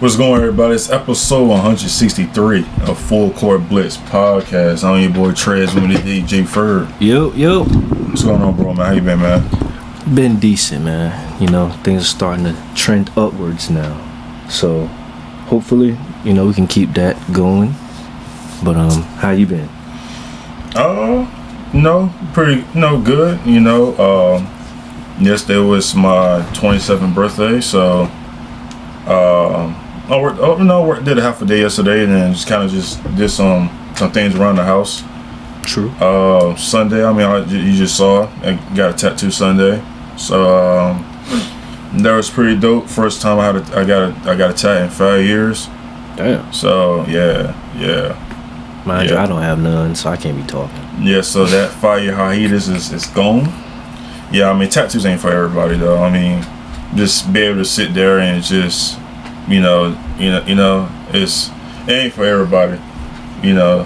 What's going on, everybody? It's episode 163 of Full Court Blitz podcast. I'm your boy Trez with the DJ Ferg. Yo. What's going on, bro, man? How you been, man? Been decent, man. You know, things are starting to trend upwards now. So, hopefully, we can keep that going. But, how you been? Good. Yesterday was my 27th birthday, so I did a half a day yesterday, and then just did some things around the house. True. Sunday, you just saw I got a tattoo Sunday, so that was pretty dope. First time I got a tat in 5 years. Damn. So yeah. Mind you, I don't have none, so I can't be talking. Yeah, so that 5-year hiatus is gone. Yeah, tattoos ain't for everybody though. Just be able to sit there and just, it ain't for everybody,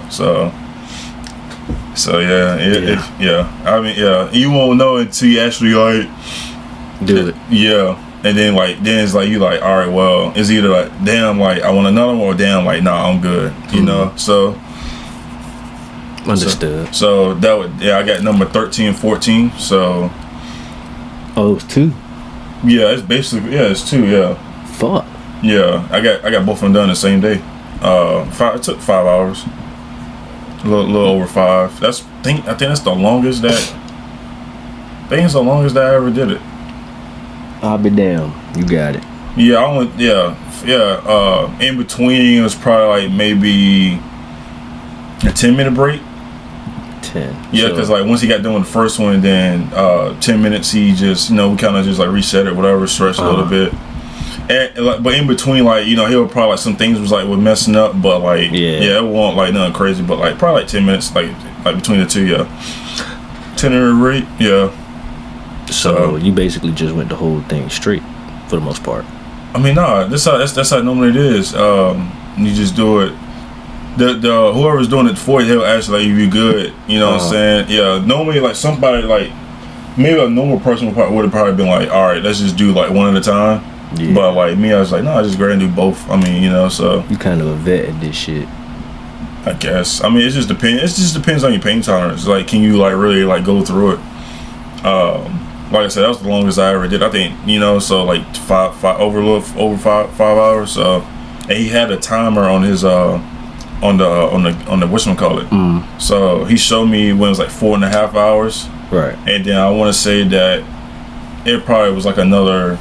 So yeah. You won't know until you actually do it. Yeah, and then it's like you like, all right, well, it's either like damn, like I want another one, or damn, like nah, I'm good. So. Understood. So I got number 13, 14. So. Oh, it's 2. Yeah, it's basically it's 2. Yeah. Fuck. Yeah, I got both of them done the same day. It took 5 hours. A little over 5. I think that's the longest that. I think it's the longest that I ever did it. I'll be damned. You got it. Yeah. In between, it was probably like maybe a 10-minute break. 10. Yeah, because once he got done with the first one, then 10 minutes he just we kind of just reset it, whatever, stretched a little bit. And but in between, he'll probably some things was messing up, but it won't nothing crazy, but probably 10 minutes like between the two, 10-minute rate, yeah. So you basically just went the whole thing straight for the most part. That's how normally it is. You just do it. The whoever's doing it for you, he'll actually if you good, what I'm saying? Yeah, normally somebody maybe a normal person would have probably been all right, let's just do one at a time. Yeah. But me, I was no, I just go ahead and do both. So you kind of a vet at this shit, I guess. It just depends. It just depends on your pain tolerance. Can you really go through it? Like I said, that was the longest I ever did. I think so over 5 hours. And he had a timer on his on the whatchamacallit. So he showed me when it was 4.5 hours. Right. And then I want to say that it probably was another.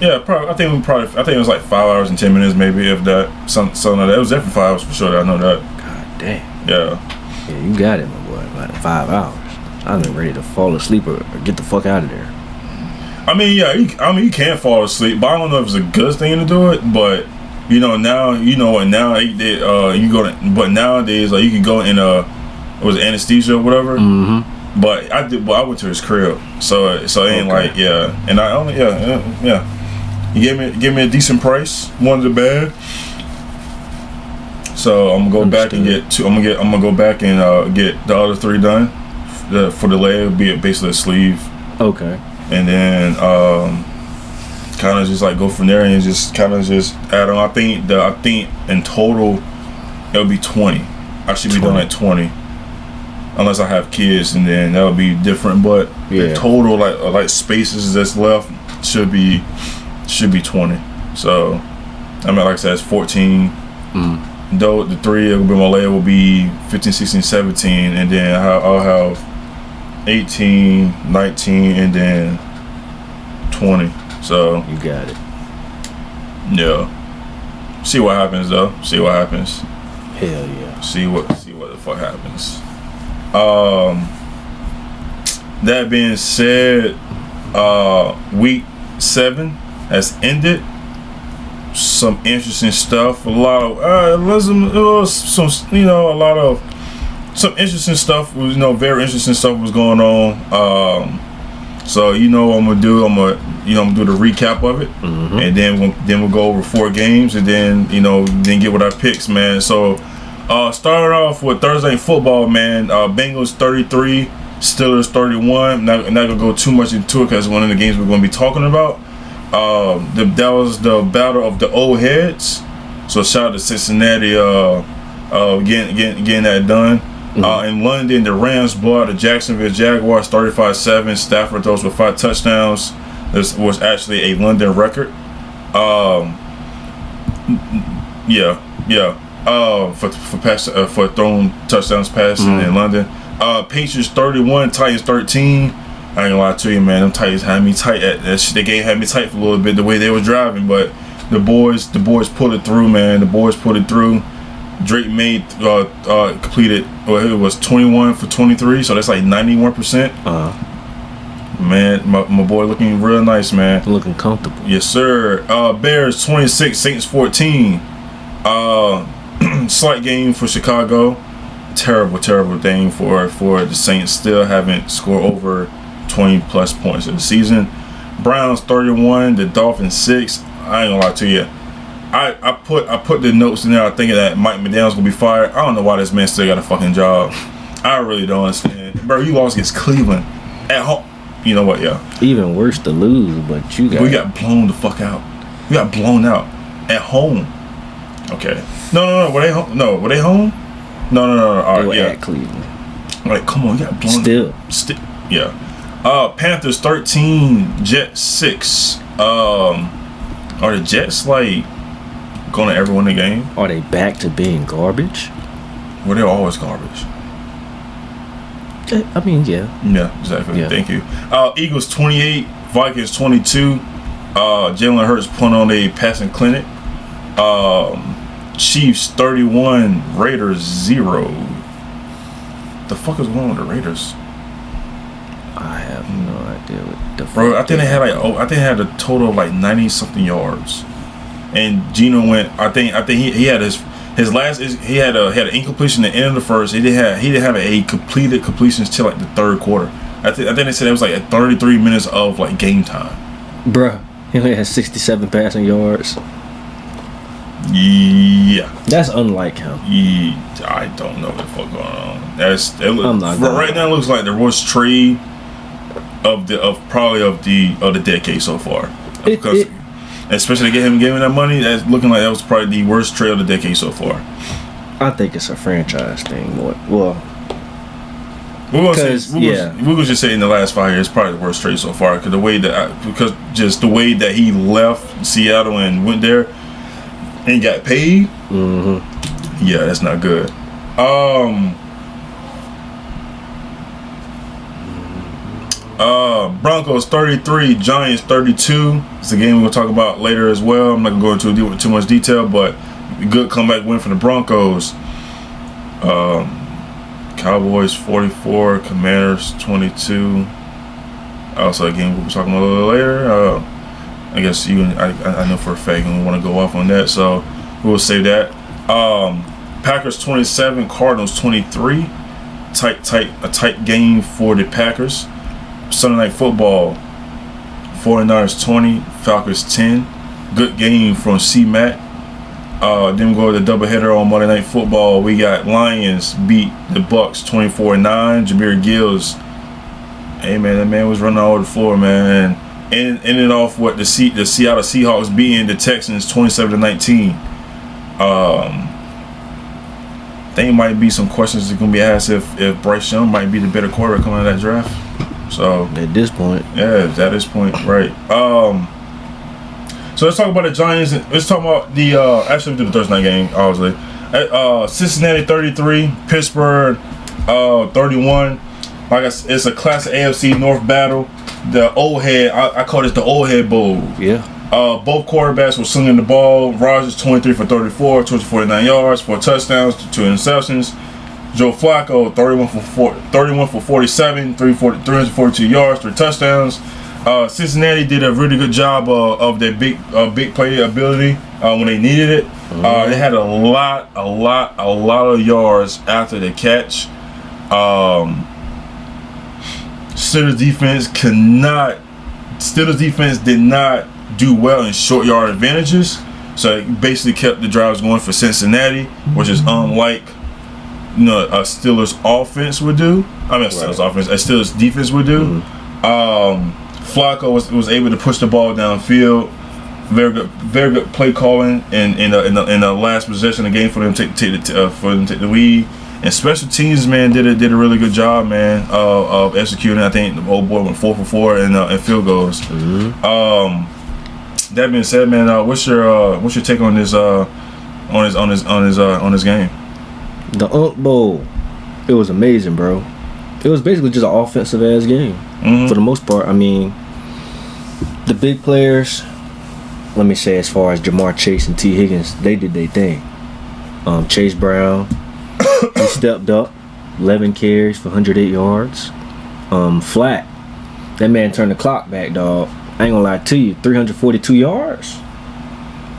Yeah, probably. I think it was 5 hours and 10 minutes, maybe, if that. Something like that. It was definitely 5 hours for sure. I know that. God damn. Yeah. Yeah, you got it, my boy. About 5 hours. I've been ready to fall asleep or get the fuck out of there. You can fall asleep, but I don't know if it's a good thing to do it. But now you go to. But nowadays, you can go in it was anesthesia or whatever. Mm-hmm. But I went to his crib, so it ain't and I only He gave me a decent price, wasn't bad. So I'm gonna go back and get 2. I'm gonna go back and get the other 3 done. For the leg, be basically a sleeve. Okay. And then kind of just go from there and just kind of just add on. I think in total it'll be 20. I should be done at 20. Unless I have kids, and then that'll be different. But the total spaces that's left should be 20. So like I said, it's 14. Though the 3 it'll be my leg will be 15, 16, 17, and then I'll have 18, 19, and then 20. So you got it. Yeah. See what happens though. See what happens. Hell yeah. See what the fuck happens. That being said, week 7 has ended. Some interesting stuff. A lot of some interesting stuff was very interesting stuff was going on. So what I'm gonna do. I'm gonna do the recap of it, and then we'll go over 4 games, and then then get with our picks, man. So starting off with Thursday Night Football, man. Bengals 33, Steelers 31. Not gonna go too much into it because one of the games we're gonna be talking about. That was the battle of the old heads. So shout out to Cincinnati getting that done. In London, the Rams blow out the Jacksonville Jaguars 35-7. Stafford throws for 5 touchdowns. This was actually a London record. For throwing touchdowns passing in London. Patriots 31, Titans 13. I ain't gonna lie to you, man. Them Titans had me tight at that shit. They had me tight for a little bit the way they were driving, but the boys pulled it through, man. The boys pulled it through. Drake made completed. Well, it was 21 for 23, so that's like 91%. Man, my boy looking real nice, man. Looking comfortable. Yes, sir. Bears 26, Saints 14. Slight game for Chicago. Terrible thing for the Saints. Still haven't scored over 20 plus points in the season. Browns 31, the Dolphins 6. I ain't gonna lie to you. I put the notes in there thinking that Mike McDaniel's gonna be fired. I don't know why this man still got a fucking job. I really don't understand. Bro, you lost against Cleveland at home. You know what, yeah. Even worse to lose, but we got blown the fuck out. We got blown out at home. Okay. No. Were they home? No, were they home? No. All right, at Cleveland. Like, come on, you got blown. Still. Yeah. Panthers 13, Jets 6. Are the Jets like gonna ever win the game? Are they back to being garbage? Well, they're always garbage. I mean, yeah. Yeah, exactly. Yeah. Thank you. Eagles 28, Vikings 22. Jalen Hurts put on a passing clinic. Chiefs 31, Raiders 0. The fuck is going on with the Raiders? I have no idea what the fuck. Bro, I think they had a total of like 90 something yards. And Geno went. I think he had his last. He had an incompletion at the end of the first. He didn't have a completed completions till like the third quarter. I think they said it was like at 33 minutes of like game time. Bruh, he only had 67 passing yards. Yeah, that's unlike him. I don't know what the fuck going on. Right now it looks like the worst trade of the decade so far. Because especially to get him that money, that's looking like that was probably the worst trade of the decade so far. I think it's a franchise thing. Well, we're gonna just say in the last 5 years, probably the worst trade so far. Because the way that he left Seattle and went there and got paid. Yeah, that's not good. Broncos 33, Giants 32. It's a game we're gonna talk about later as well. I'm not gonna go into too much detail, but good comeback win for the Broncos. Cowboys 44, Commanders 22. Also a game we'll be talking about a little later. I guess I know for a fact you want to go off on that, so we'll say that. Packers 27, Cardinals 23. A tight game for the Packers. Sunday Night Football, 49ers 20, Falcons 10. Good game from C-Mac. Then we go to the doubleheader on Monday Night Football. We got Lions beat the Bucks 24-9. Jameer Gibbs, hey man, that man was running all over the floor, man. And ended off with the Seattle Seahawks beating the Texans 27-19. I think might be some questions that are gonna be asked if Bryce Young might be the better quarterback coming out of that draft. So at this point, right. So let's talk about the Giants. Let's talk about the actually we do the Thursday night game, obviously. Cincinnati 33, Pittsburgh 31. Like it's a classic AFC North battle. The old head, I call this the old head bowl. Yeah. Both quarterbacks were slinging the ball. Rodgers 23 for 34, 249 yards, 4 touchdowns, 2 interceptions. Joe Flacco 31 for 47, 342 yards, 3 touchdowns. Cincinnati did a really good job of their big play ability when they needed it. They had a lot of yards after the catch. Steelers defense did not do well in short yard advantages, so it basically kept the drives going for Cincinnati, which is unlike a Steelers offense would do. I mean, a Steelers offense, a Steelers defense would do. Flacco was able to push the ball downfield. Very good play calling in the last possession of the game for them to take the lead. And special teams, man, did a really good job, man, of executing. I think the old boy went 4 for 4 in field goals. Mm-hmm. That being said, man, what's your take on this on this game? The Unk Bowl, it was amazing, bro. It was basically just an offensive ass game for the most part. I mean, the big players. Let me say, as far as Jamar Chase and T. Higgins, they did their thing. Chase Brown, he stepped up, 11 carries for 108 yards. Flat, that man turned the clock back, dog. I ain't gonna lie to you, 342 yards.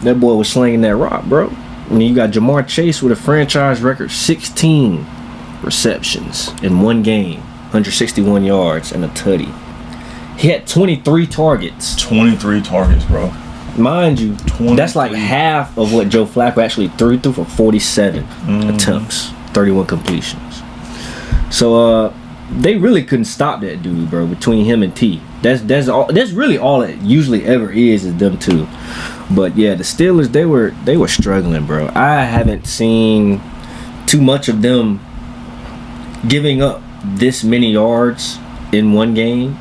That boy was slinging that rock, bro. And you got Jamar Chase with a franchise record 16 receptions in one game, 161 yards and a tutty. He had 23 targets. 23 targets, bro. Mind you, that's like half of what Joe Flacco actually threw for 47 attempts, 31 completions. So they really couldn't stop that dude, bro. Between him and T, that's really all it usually ever is them two. But yeah, the Steelers, they were struggling, bro. I haven't seen too much of them giving up this many yards in one game.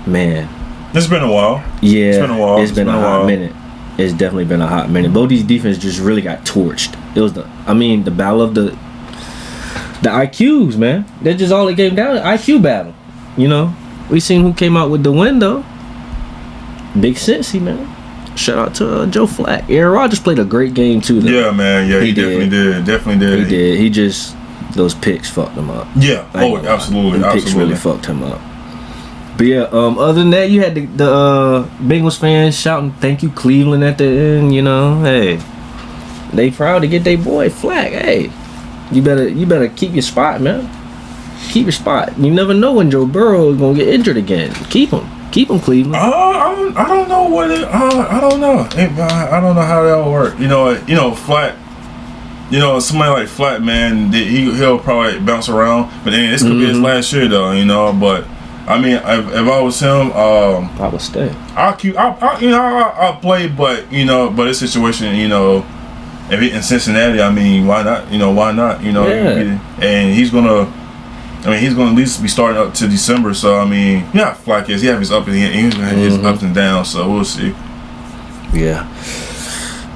Man. It's been a while. Yeah, it's been a while. It's been a hot minute. It's definitely been a hot minute. Both these defense just really got torched. It was the battle of the IQs, man. That's just all it came down to. IQ battle. You know, we seen who came out with the win though. Big Cincy, man. Shout out to Joe Flacco. Aaron Rodgers played a great game too, though. Yeah, man. Yeah, he definitely did. He did. He just, those picks fucked him up. Yeah. Absolutely. Picks really fucked him up. But yeah, other than that, you had the Bengals fans shouting "Thank you, Cleveland" at the end. You know, hey, they proud to get their boy Flack. Hey, you better keep your spot, man. Keep your spot. You never know when Joe Burrow is gonna get injured again. Keep him, Cleveland. I don't know what it. I don't know. I don't know how that'll work. You know, Flack. You know, somebody like Flack, man, he'll probably bounce around. But then this could be his last year, though. You know, but. I mean, if I was him, I would stay. I'll play, but this situation, if he in Cincinnati, I mean, why not? Yeah. And he's gonna at least be starting up to December. So I mean, yeah, Flack is. He have his he's gonna have his ups and downs. So we'll see. Yeah.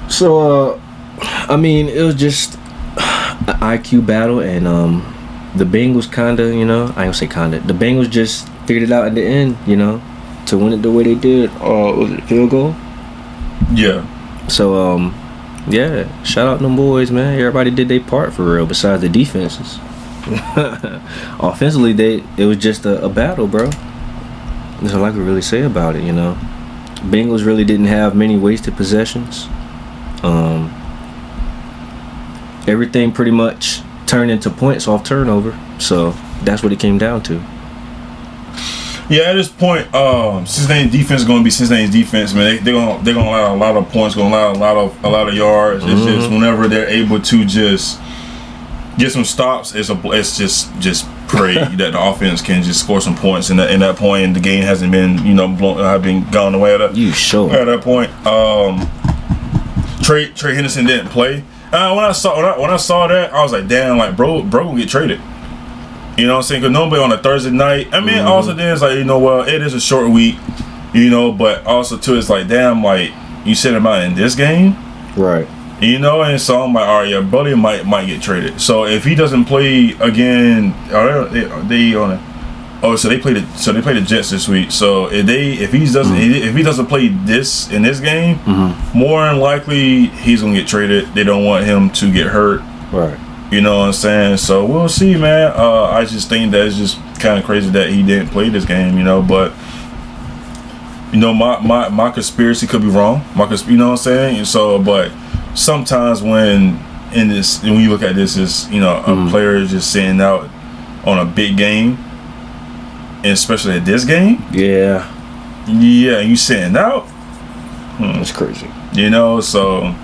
So I mean, it was just an IQ battle, and the Bengals kinda, I don't say kinda. The Bengals just figured it out at the end, to win it the way they did. Was it a field goal? Yeah. So, yeah, shout out them boys, man. Everybody did their part for real, besides the defenses. Offensively, it was just a battle, bro. There's all I could really say about it, Bengals really didn't have many wasted possessions. Everything pretty much turned into points off turnover. So, that's what it came down to. Yeah, at this point, Cincinnati defense is going to be Cincinnati's defense, man. They're gonna allow a lot of points, gonna allow a lot of yards. It's just whenever they're able to just get some stops, it's just pray that the offense can just score some points. And in that point, the game hasn't been been gone away at that. You sure? At that point, Trey Henderson didn't play. When I saw that, I was like, damn, like bro will get traded. You know what I'm saying? Because nobody on a Thursday night. I mean, also then it's like, it is a short week, but also too, it's like, damn, like, you sent him out in this game? Right. And so I'm like, all right, yeah, Buddy might get traded. So if he doesn't play again, so they play the Jets this week. So if he doesn't play this in this game, more than likely he's gonna get traded. They don't want him to get hurt. Right. You know what I'm saying? So we'll see, man. I just think that it's just kind of crazy that he didn't play this game, but my conspiracy could be wrong. You know what I'm saying? So, but sometimes when you look at this as a player is just sitting out on a big game, and especially at this game, yeah, you sitting out. That's crazy. So.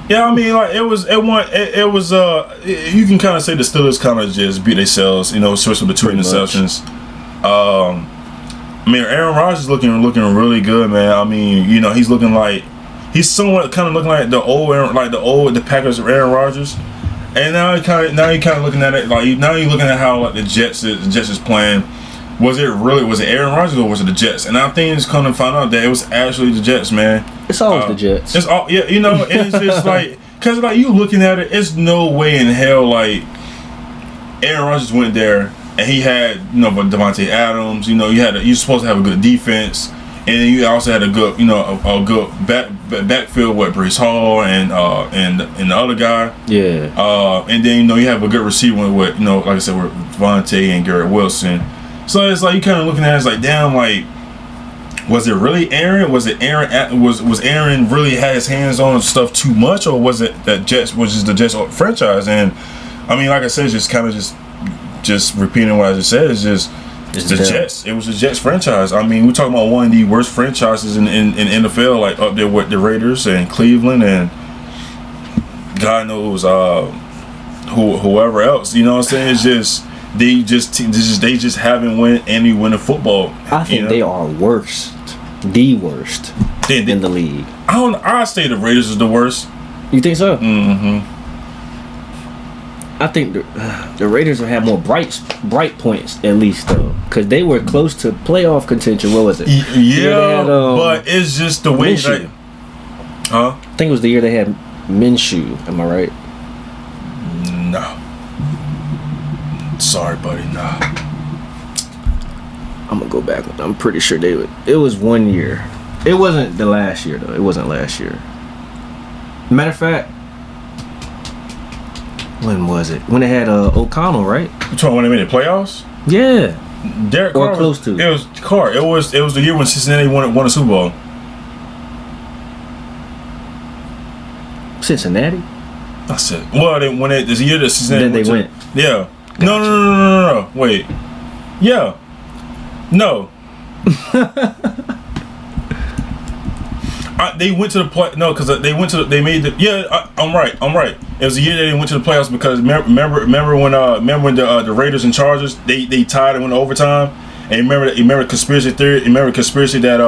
Yeah, I mean, like it was. You can kind of say the Steelers kind of just beat themselves, especially with the 2 interceptions. I mean, Aaron Rodgers is looking really good, man. I mean, he's looking like he's somewhat kind of looking like the Packers of Aaron Rodgers. And now you kind of looking at it like now you're looking at how like the Jets is playing. Was it Aaron Rodgers or was it the Jets? And I think it's come to find out that it was actually the Jets, man. It's always the Jets. It's all and it's just like because like you looking at it, it's no way in hell like Aaron Rodgers went there and he had Devontae Adams. You're supposed to have a good defense, and then you also had a good a good backfield with Breece Hall and the other guy. Yeah. And then you have a good receiver with like I said with Devontae and Garrett Wilson. So it's like you kind of looking at it, it's like damn, like was it really Aaron? Was Aaron really had his hands on stuff too much, or was it that Jets was just the Jets franchise? And I mean, like I said, just kind of just repeating what I just said, it's the Jets. It was the Jets franchise. I mean, we're talking about one of the worst franchises in NFL, like up there with the Raiders and Cleveland and God knows whoever else. You know what I'm saying? It's just. They just haven't won any winning football. I think they are the worst in the league. I say the Raiders is the worst. You think so? Mm-hmm. I think the Raiders will have more bright points at least though, because they were close to playoff contention. What was it? Yeah, but it's just the way. Like, huh? I think it was the year they had Minshew. Am I right? No. Sorry, buddy. Nah. I'm gonna go back. I'm pretty sure it was 1 year. It wasn't the last year though. It wasn't last year. Matter of fact, when was it? When they had O'Connell, right? You talking when they made the playoffs? Yeah. Derek Carr or close to. It was Carr. It was the year when Cincinnati won a Super Bowl. Cincinnati? I said, well, this year that Cincinnati then they went. Yeah. Gotcha. No. Wait. Yeah. No. They went to the play. No, because they went to. They made the. Yeah, I'm right. It was the year that they went to the playoffs because remember when the Raiders and Chargers they tied and went to overtime. And remember conspiracy theory. Remember conspiracy that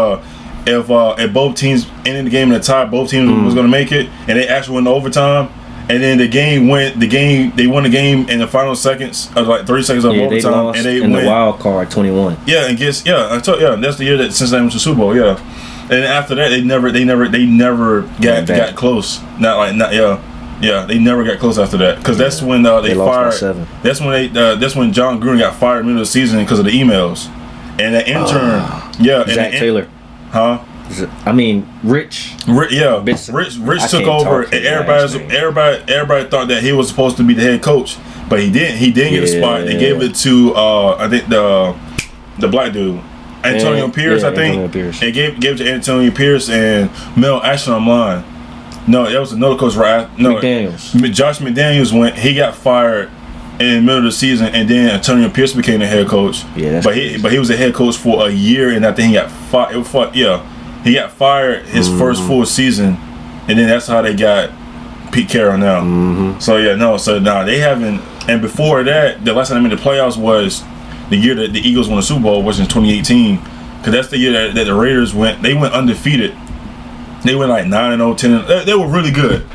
if both teams ended the game in a tie, both teams was going to make it, and they actually went to overtime. And then they won the game in the final seconds of like 30 seconds of overtime. They lost and they in went. The wild card 21. Yeah, and that's the year that Cincinnati went to the Super Bowl. Yeah, and after that they never got close. They never got close after that because that's when they fired. That's when John Gruden got fired in the middle of the season because of the emails, and the intern. Zach Taylor. Huh? I mean, Rich took over, and everybody thought that he was supposed to be the head coach, but he didn't. He didn't get a spot. They gave it to I think the black dude, Antonio Pierce. I think. Antonio Pierce. And gave it to Antonio Pierce and Mel Ashton online. No, that was another coach, right? No, McDaniels. Josh McDaniels in the middle of the season, and then Antonio Pierce became the head coach. Yeah, but he was the head coach for a year, and I think he got fired. He got fired his first full season, and then that's how they got Pete Carroll now. Mm-hmm. So they haven't. And before that, the last time they made the playoffs was the year that the Eagles won the Super Bowl, was in 2018, because that's the year that the Raiders went undefeated. They went like 9-0, 10. They were really good.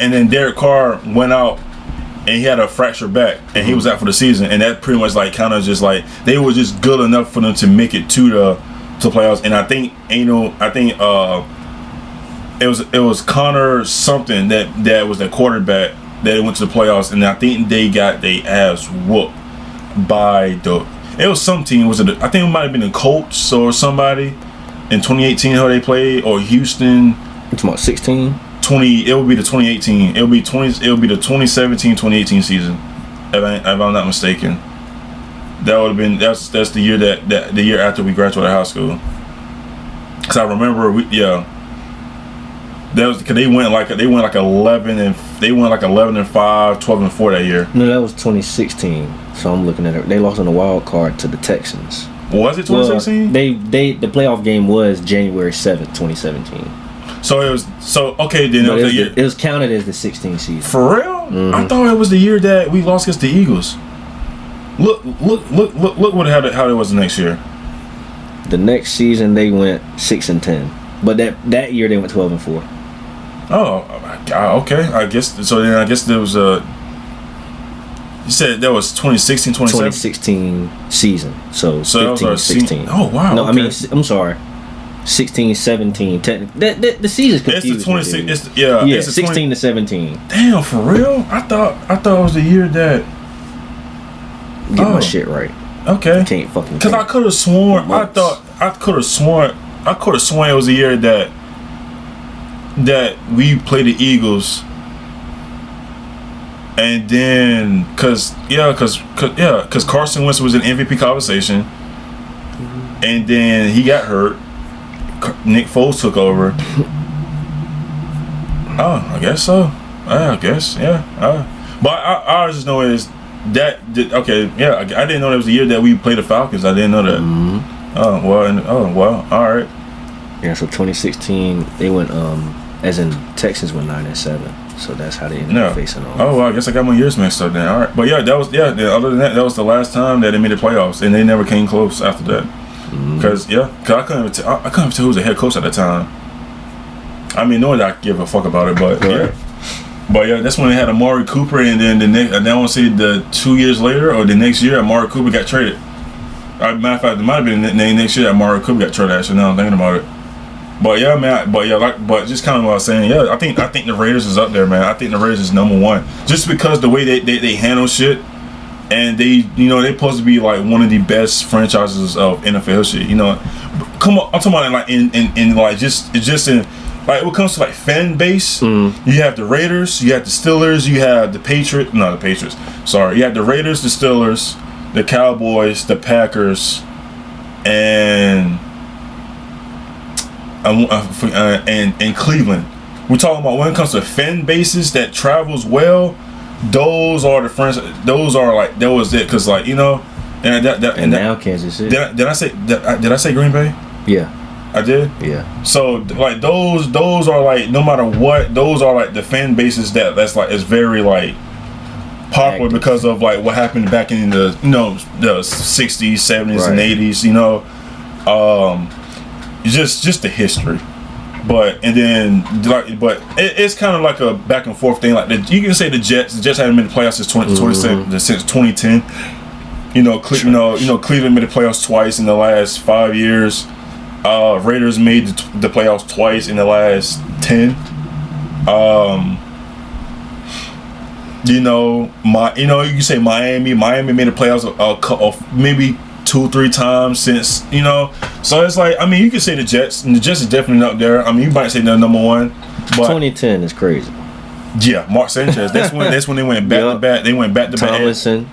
And then Derek Carr went out and he had a fractured back, and he was out for the season. And that pretty much like kind of just like they were just good enough for them to make it to the playoffs. And I think it was Connor something that was the quarterback that went to the playoffs, and I think they got their ass whooped by it was some team. I think it might have been the Colts or somebody in 2018 how they played, or Houston. It's about 16. 20. It would be the 2018. It would be the 2017-2018 season, if I'm not mistaken. That would have been that's the year that the year after we graduated high school. Cause I remember that was because they went like 11 and 5, 12 and 4 that year. No, that was 2016. So I'm looking at it. They lost on the wild card to the Texans. Was it 2016? Well, the playoff game was January 7th, 2017. So it was okay. Then But it was the year. it was counted as the 16th season. For real? I thought it was the year that we lost against the Eagles. Look what how it was the next year. The next season they went 6-10, but that year they went 12-4. Oh, okay. I guess so. Then I guess there was a. You said that was 2016, 2016 season. So 15, 16. Oh wow. No, okay. I mean I'm sorry. 16, 17. Technically, the season's confusing. It's the 26. It's it's 16 to 17. Damn, for real? I thought it was the year that. Get my shit right. Okay. I can't fucking. Because I could have sworn. I could have sworn it was the year that we played the Eagles. And then, cause Carson Wentz was in MVP conversation, and then he got hurt. Nick Foles took over. Oh, I guess so. I guess, yeah. But I just know is that okay, yeah. I didn't know that was the year that we played the Falcons. I didn't know that. Oh well, all right. Yeah, so 2016 they went as in Texans went 9-7. So that's how they ended up facing off. Oh well, I guess I got my years mixed up then. All right, but yeah, other than that, that was the last time that they made the playoffs, and they never came close after that. Because I couldn't even tell who was the head coach at the time. I mean, knowing that I give a fuck about it, but yeah, that's when they had Amari Cooper, and then the next, I don't want to say the 2 years later or the next year, Amari Cooper got traded. Matter of fact, it might have been the next year that Amari Cooper got traded. Actually, now I'm thinking about it. But yeah, man. But just kind of what I was saying. Yeah, I think the Raiders is up there, man. I think the Raiders is number one, just because the way they handle shit, and they're supposed to be like one of the best franchises of NFL shit. Come on, I'm talking about like in like just in like when it comes to like fan base. You have the Raiders, you have the Steelers, you have the Patriots. No, the Patriots. Sorry, you have the Raiders, the Steelers, the Cowboys, the Packers, and Cleveland. We're talking about when it comes to fan bases that travels well. Those are the friends. Those are like that was it because like and now Kansas City. Did I say Green Bay? Yeah, I did. Yeah. So like those are like no matter what, those are like the fan bases that's like is very like popular because of like what happened back in the the 60s, 70s, and 80s. Just the history. But it's kind of like a back and forth thing. Like you can say the Jets haven't been in the playoffs since 2010. Cleveland made the playoffs twice in the last 5 years. Raiders made the playoffs twice in the last 10. You can say Miami made the playoffs of maybe 2-3 times since, so it's like, I mean, you can say the Jets, and the Jets is definitely up there. I mean, you might say they're number one, but 2010 is crazy. Yeah, Mark Sanchez. That's when they went back to back. They went back to back. Tomlinson.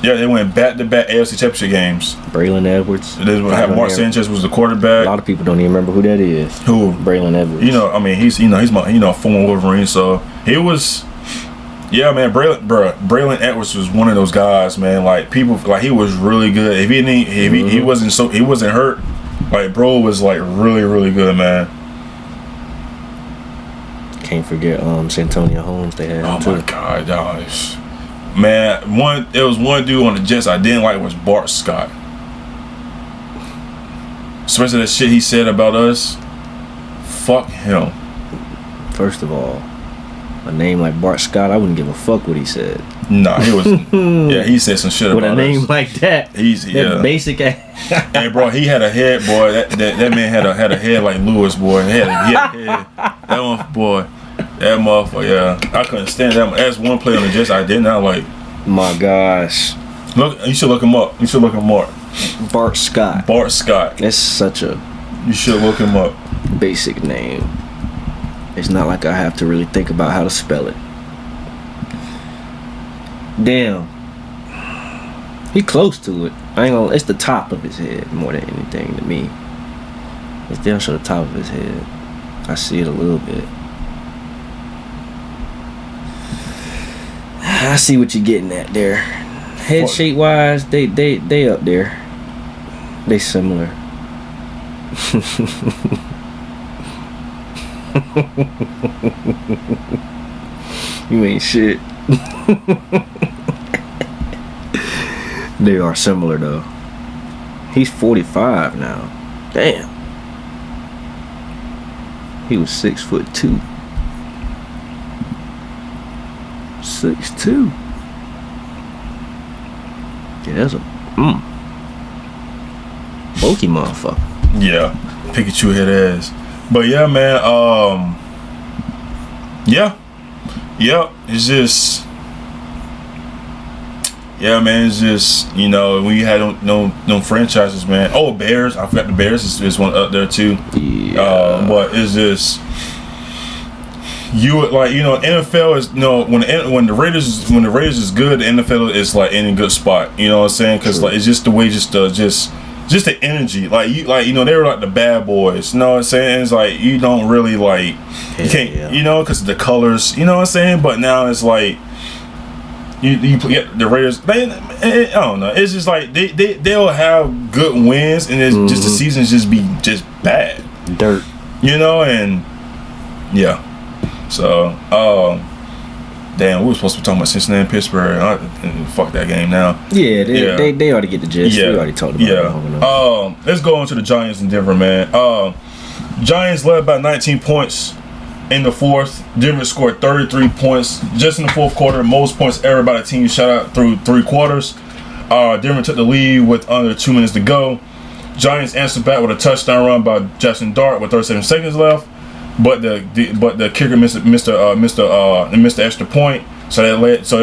Yeah, they went back to back AFC Championship games. Braylon Edwards. Mark Sanchez was the quarterback. A lot of people don't even remember who that is. Who? Braylon Edwards. I mean, he's my former Wolverine. So he was. Yeah, man, Braylon Edwards was one of those guys, man. Like people, like he was really good. If he wasn't hurt, like bro was like really, really good, man. Can't forget Santonio Holmes. They had. Oh my God, gosh, man. There was one dude on the Jets I didn't like was Bart Scott. Especially that shit he said about us. Fuck him. First of all, a name like Bart Scott, I wouldn't give a fuck what he said. Nah, he was. Yeah, he said some shit about us. With a name like that, basic ass. Hey, bro, he had a head, boy. That man had a head like Lewis, boy. He had a head. That one, boy. That motherfucker. Yeah, I couldn't stand that. That's one player on the Jets I did not like. My gosh. Look, you should look him up. Bart Scott. That's such a. You should look him up. Basic name. It's not like I have to really think about how to spell it. Damn. He close to it. I ain't gonna. It's the top of his head more than anything to me. It's down to the top of his head. I see it a little bit. I see what you're getting at there. Head shape wise, they up there. They similar. You ain't shit. They are similar though. He's 45 now. Damn. He was 6'2". 6'2". Yeah, that's a bulky motherfucker. Yeah, Pikachu head ass. But yeah, man. Yeah. It's just. Yeah, man. It's just when you had no franchises, man. Oh, Bears. I forgot the Bears is one up there too. Yeah. But it's just. You would NFL is when the Raiders is good, the NFL is like in a good spot. You know what I'm saying? Because like it's just the way just the energy. They were like the bad boys. You know what I'm saying? It's like you don't really you can't because the colors. You know what I'm saying? But now it's like you get the Raiders. I don't know. It's just like they'll have good wins and it's just the seasons just be just bad dirt. And yeah. So, damn, we were supposed to be talking about Cincinnati and Pittsburgh. Fuck that game now. Yeah, they ought to get the gist. We already talked about it. Let's go on to the Giants in Denver, man. Giants led by 19 points in the fourth. Denver scored 33 points just in the fourth quarter. Most points ever by the team shot out through 3 quarters. Denver took the lead with under 2 minutes to go. Giants answered back with a touchdown run by Jackson Dart with 37 seconds left. But the kicker missed the extra point, so it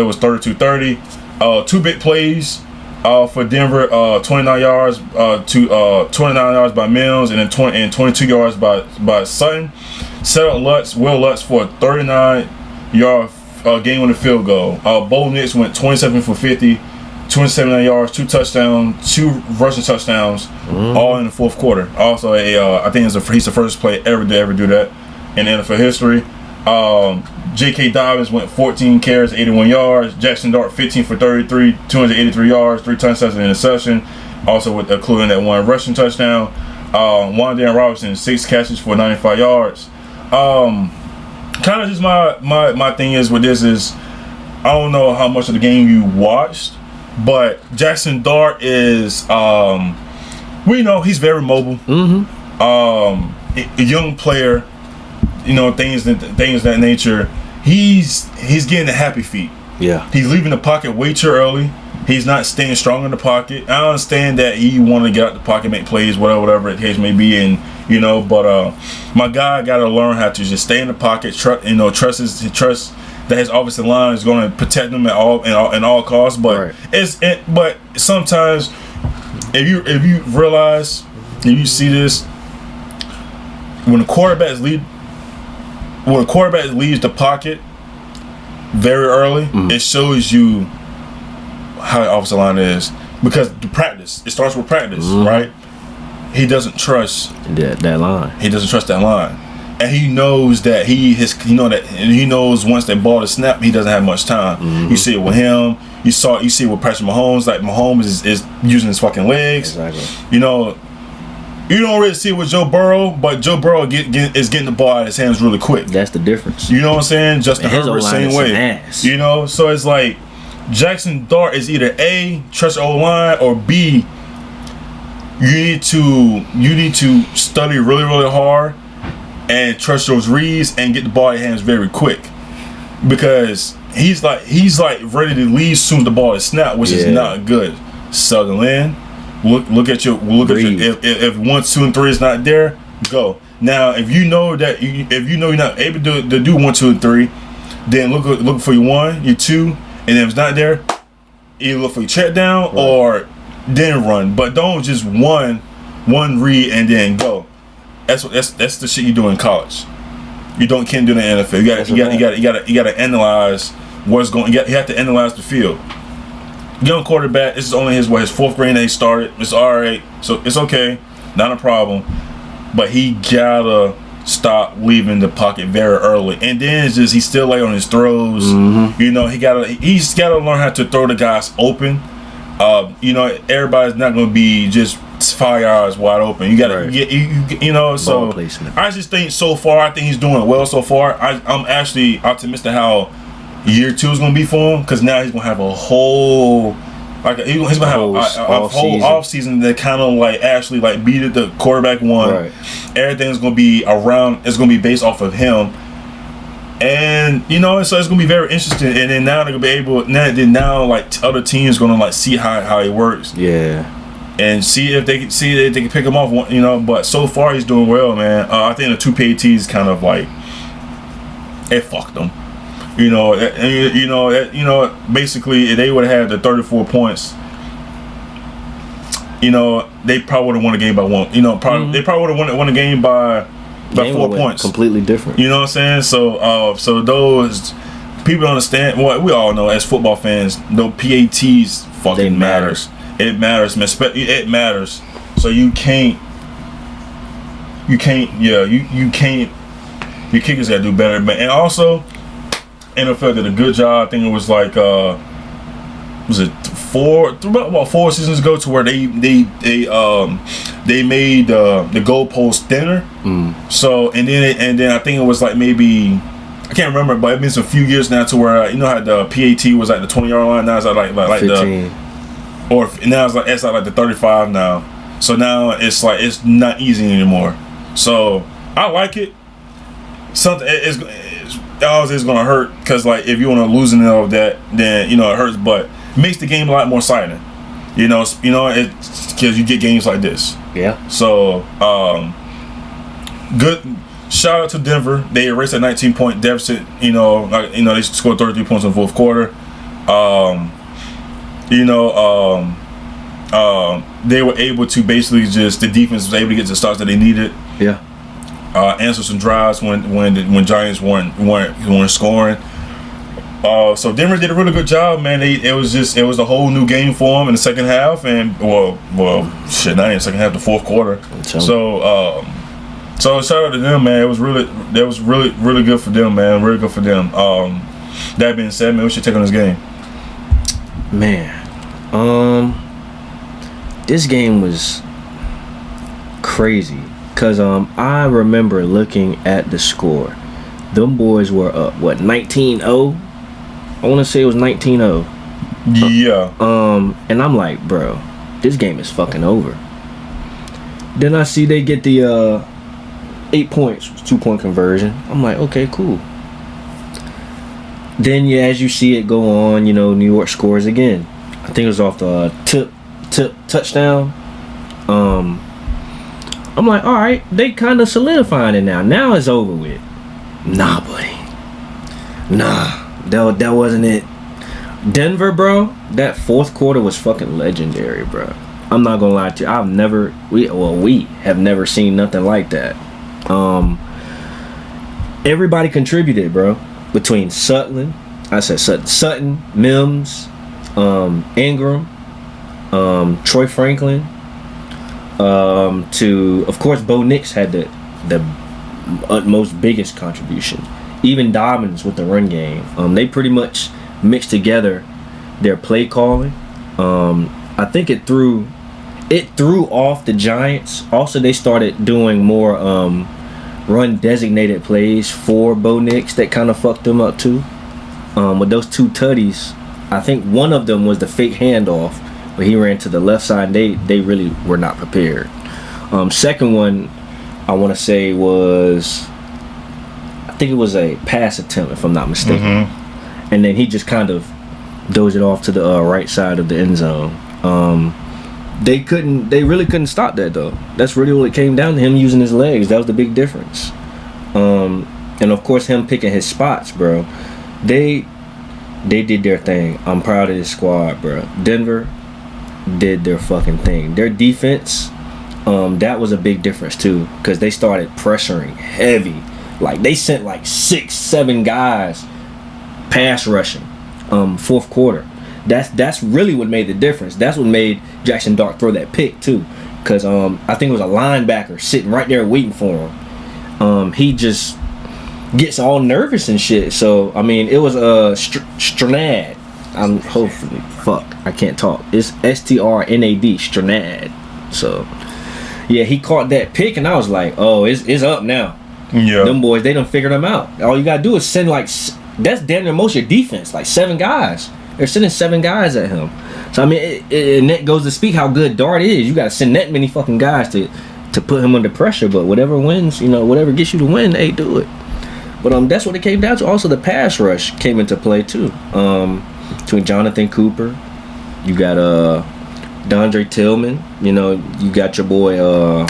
was 32-30. 2 big plays for Denver, 29 yards by Mills and 22 yards by Sutton. Set up Will Lutz for a 39-yard game-winning field goal. Bo Nix went 27 for 50, 27 yards, 2 touchdowns, 2 rushing touchdowns, all in the fourth quarter. Also, I think he's the first player ever to ever do that in NFL history. J.K. Dobbins went 14 carries, 81 yards. Jackson Dart 15 for 33, 283 yards, 3 touchdowns and an interception. Also with including that 1 rushing touchdown. Wan'Dale Robinson 6 catches for 95 yards. Kind of just my thing is with this is I don't know how much of the game you watched, but Jackson Dart is we know he's very mobile. A young player. Things that nature. He's getting the happy feet. Yeah. He's leaving the pocket way too early. He's not staying strong in the pocket. I understand that he want to get out the pocket, make plays, whatever the case may be, and but my guy got to learn how to just stay in the pocket. Trust that his offensive line is going to protect him at all costs. But but sometimes if you realize and you see this when the quarterback leaves the pocket very early, it shows you how the offensive line is because it starts with practice, right? He doesn't trust that line. He doesn't trust that line, and he knows that he knows once that ball is snapped, he doesn't have much time. You see it with him. You see it with Patrick Mahomes. Like Mahomes is using his fucking legs. Exactly. You don't really see it with Joe Burrow, but Joe Burrow is getting the ball out of his hands really quick. That's the difference. You know what I'm saying? Justin Herbert, same way. Ass. So it's like Jackson Dart is either A, trust your O-line, or B, you need to study really, really hard and trust those reads and get the ball in your hands very quick. Because he's like ready to leave soon as the ball is snapped, which is not good. Sutherland. Look at your if 1, 2, and 3 is not there, go. Now if you know you're not able to do 1, 2, and 3, then look for your 1, your 2, and if it's not there, either look for your check down or then run. But don't just one read and then go. That's the shit you do in college. You can't do that in the NFL. You gotta analyze what's going. You have to analyze the field. Young quarterback. This is only his 4th grade that he started. It's all right. So it's okay. Not a problem. But he gotta stop leaving the pocket very early. And then it's just he's still late on his throws. He's gotta learn how to throw the guys open. Everybody's not gonna be just 5 yards wide open. You gotta get you know. So I just think so far, I think he's doing well so far. I'm actually optimistic how year 2 is gonna be for him, because now he's gonna have a whole he's gonna have a whole off season that kind of like actually like beat it. The quarterback one. Right. Everything's gonna be around. It's gonna be based off of him. And you know, so it's gonna be very interesting. And then now they're gonna be able. Now like other teams gonna like see how it works. Yeah. And see if they can pick him off. You know, but so far he's doing well, man. I think the 2 PATs kind of like it fucked them. You know, basically if they would have had the 34 points, you know, they probably would have won the game by 1. You know, they probably would have won the game by 4 points. Completely different. You know what I'm saying? So those people don't understand. Well, we all know as football fans, those PATs fucking matters. It matters, man. It matters. So you can't. Your kickers gotta do better, man. And also, NFL did a good job. I think it was like was it about 4 seasons ago, to where they made the goalpost thinner. So and then I think it was like maybe, I can't remember, but it's been a few years now to where you know how the PAT was like the 20-yard line. Now it's like 15. Now it's like the 35 now. So now it's like it's not easy anymore. So I like it. Something it's always is gonna hurt, because like if you want to lose in all of that, then you know it hurts, but it makes the game a lot more exciting. You know, it's because you get games like this. Yeah. So good. Shout out to Denver. They erased a 19-point deficit. You know, they scored 33 points in the fourth quarter. They were able to basically the defense was able to get the starts that they needed. Yeah. Answer some drives when Giants weren't scoring. So Denver did a really good job, man. It was a whole new game for them in the second half, and not in the second half, the fourth quarter. So shout out to them, man. It was really good for them, man. Really good for them. That being said, man, we should take on this game. Man, this game was crazy. Because I remember looking at the score. Them boys were up, 19-0? I want to say it was 19-0. Yeah. And I'm like, bro, this game is fucking over. Then I see they get the 8 points, 2-point conversion. I'm like, okay, cool. Then, yeah, as you see it go on, you know, New York scores again. I think it was off the tip touchdown. I'm like, all right, they kind of solidifying it now. Now it's over with. Nah, buddy. Nah, that wasn't it. Denver, bro, that fourth quarter was fucking legendary, bro. I'm not gonna lie to you. We have never seen nothing like that. Everybody contributed, bro. Between Sutton, Mims, Ingram, Troy Franklin, to, of course, Bo Nix had the utmost biggest contribution. Even Dobbins with the run game. They pretty much mixed together their play calling. I think it threw off the Giants. Also, they started doing more run designated plays for Bo Nix that kind of fucked them up too. With those 2 tutties, I think one of them was the fake handoff where he ran to the left side. They really were not prepared. Second one, I want to say was, I think it was a pass attempt, if I'm not mistaken. And then he just kind of dozed it off to the right side of the end zone. They really couldn't stop that though. That's really what it came down to, him using his legs. That was the big difference. And of course him picking his spots, bro. They did their thing. I'm proud of this squad, bro. Denver did their fucking thing. Their defense, that was a big difference too, because they started pressuring heavy. Like they sent like 6-7 guys pass rushing fourth quarter. That's really what made the difference. That's what made Jackson Dart throw that pick too, because I think it was a linebacker sitting right there waiting for him. He just gets all nervous and shit. So I mean, it was Stranad. I can't talk. It's STRNAD, Stranad. So, yeah, he caught that pick, and I was like, oh, it's up now. Yeah. Them boys, they done figured them out. All you gotta do is send that's damn near most of your defense, like 7 guys. They're sending 7 guys at him. So I mean, and that goes to speak how good Dart is. You gotta send that many fucking guys to put him under pressure. But whatever wins, whatever gets you to win, they do it. But that's what it came down to. Also, the pass rush came into play too. Between Jonathan Cooper, you got Dondre Tillman. You got your boy.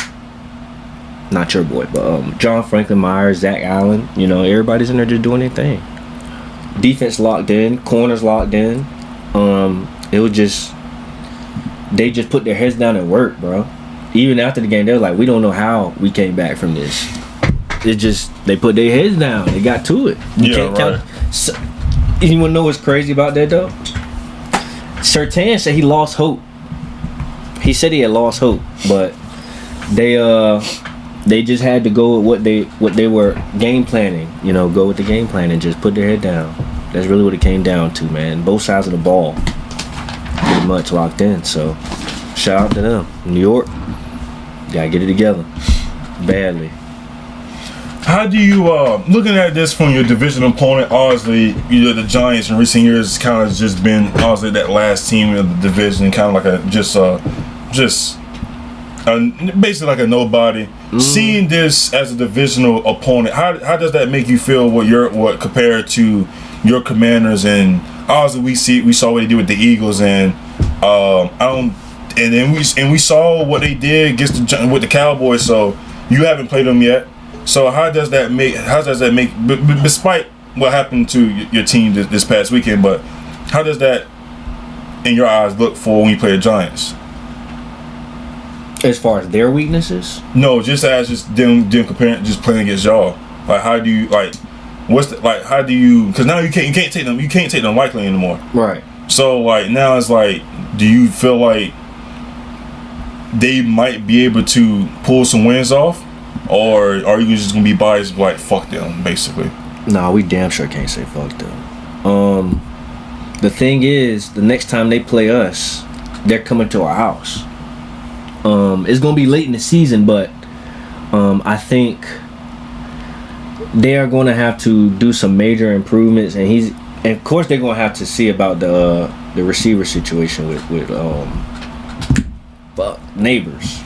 Not your boy, but John Franklin Myers, Zach Allen. Everybody's in there just doing their thing. Defense locked in, corners locked in. It was just, they just put their heads down and worked, bro. Even after the game, they were like, we don't know how we came back from this. It's just, they put their heads down. They got to it. You can't count. So, you want to know what's crazy about that, though? Surtain said he lost hope. He said he had lost hope, but they just had to go with what they were game planning. Go with the game plan and just put their head down. That's really what it came down to, man. Both sides of the ball pretty much locked in. So shout out to them. New York, gotta get it together badly. How do you looking at this from your division opponent? Obviously, the Giants in recent years kind of just been obviously that last team in the division, kind of like basically like a nobody. Seeing this as a divisional opponent, how does that make you feel? What compared to your Commanders? And obviously we saw what they did with the Eagles, and we saw what they did with the Cowboys. So you haven't played them yet. So how does that make despite what happened to your team this past weekend? But how does that, in your eyes, look for when you play the Giants? As far as their weaknesses? No, just them comparing, just playing against y'all. Like, how do you how do you? Because now you can't take them lightly anymore. Right. So now it's like, do you feel like they might be able to pull some wins off, or are you just gonna be biased like fuck them basically? Nah, we damn sure can't say fuck them. The thing is, the next time they play us, they're coming to our house. It's gonna be late in the season, but I think they are going to have to do some major improvements, and of course they're going to have to see about the receiver situation with Neighbors.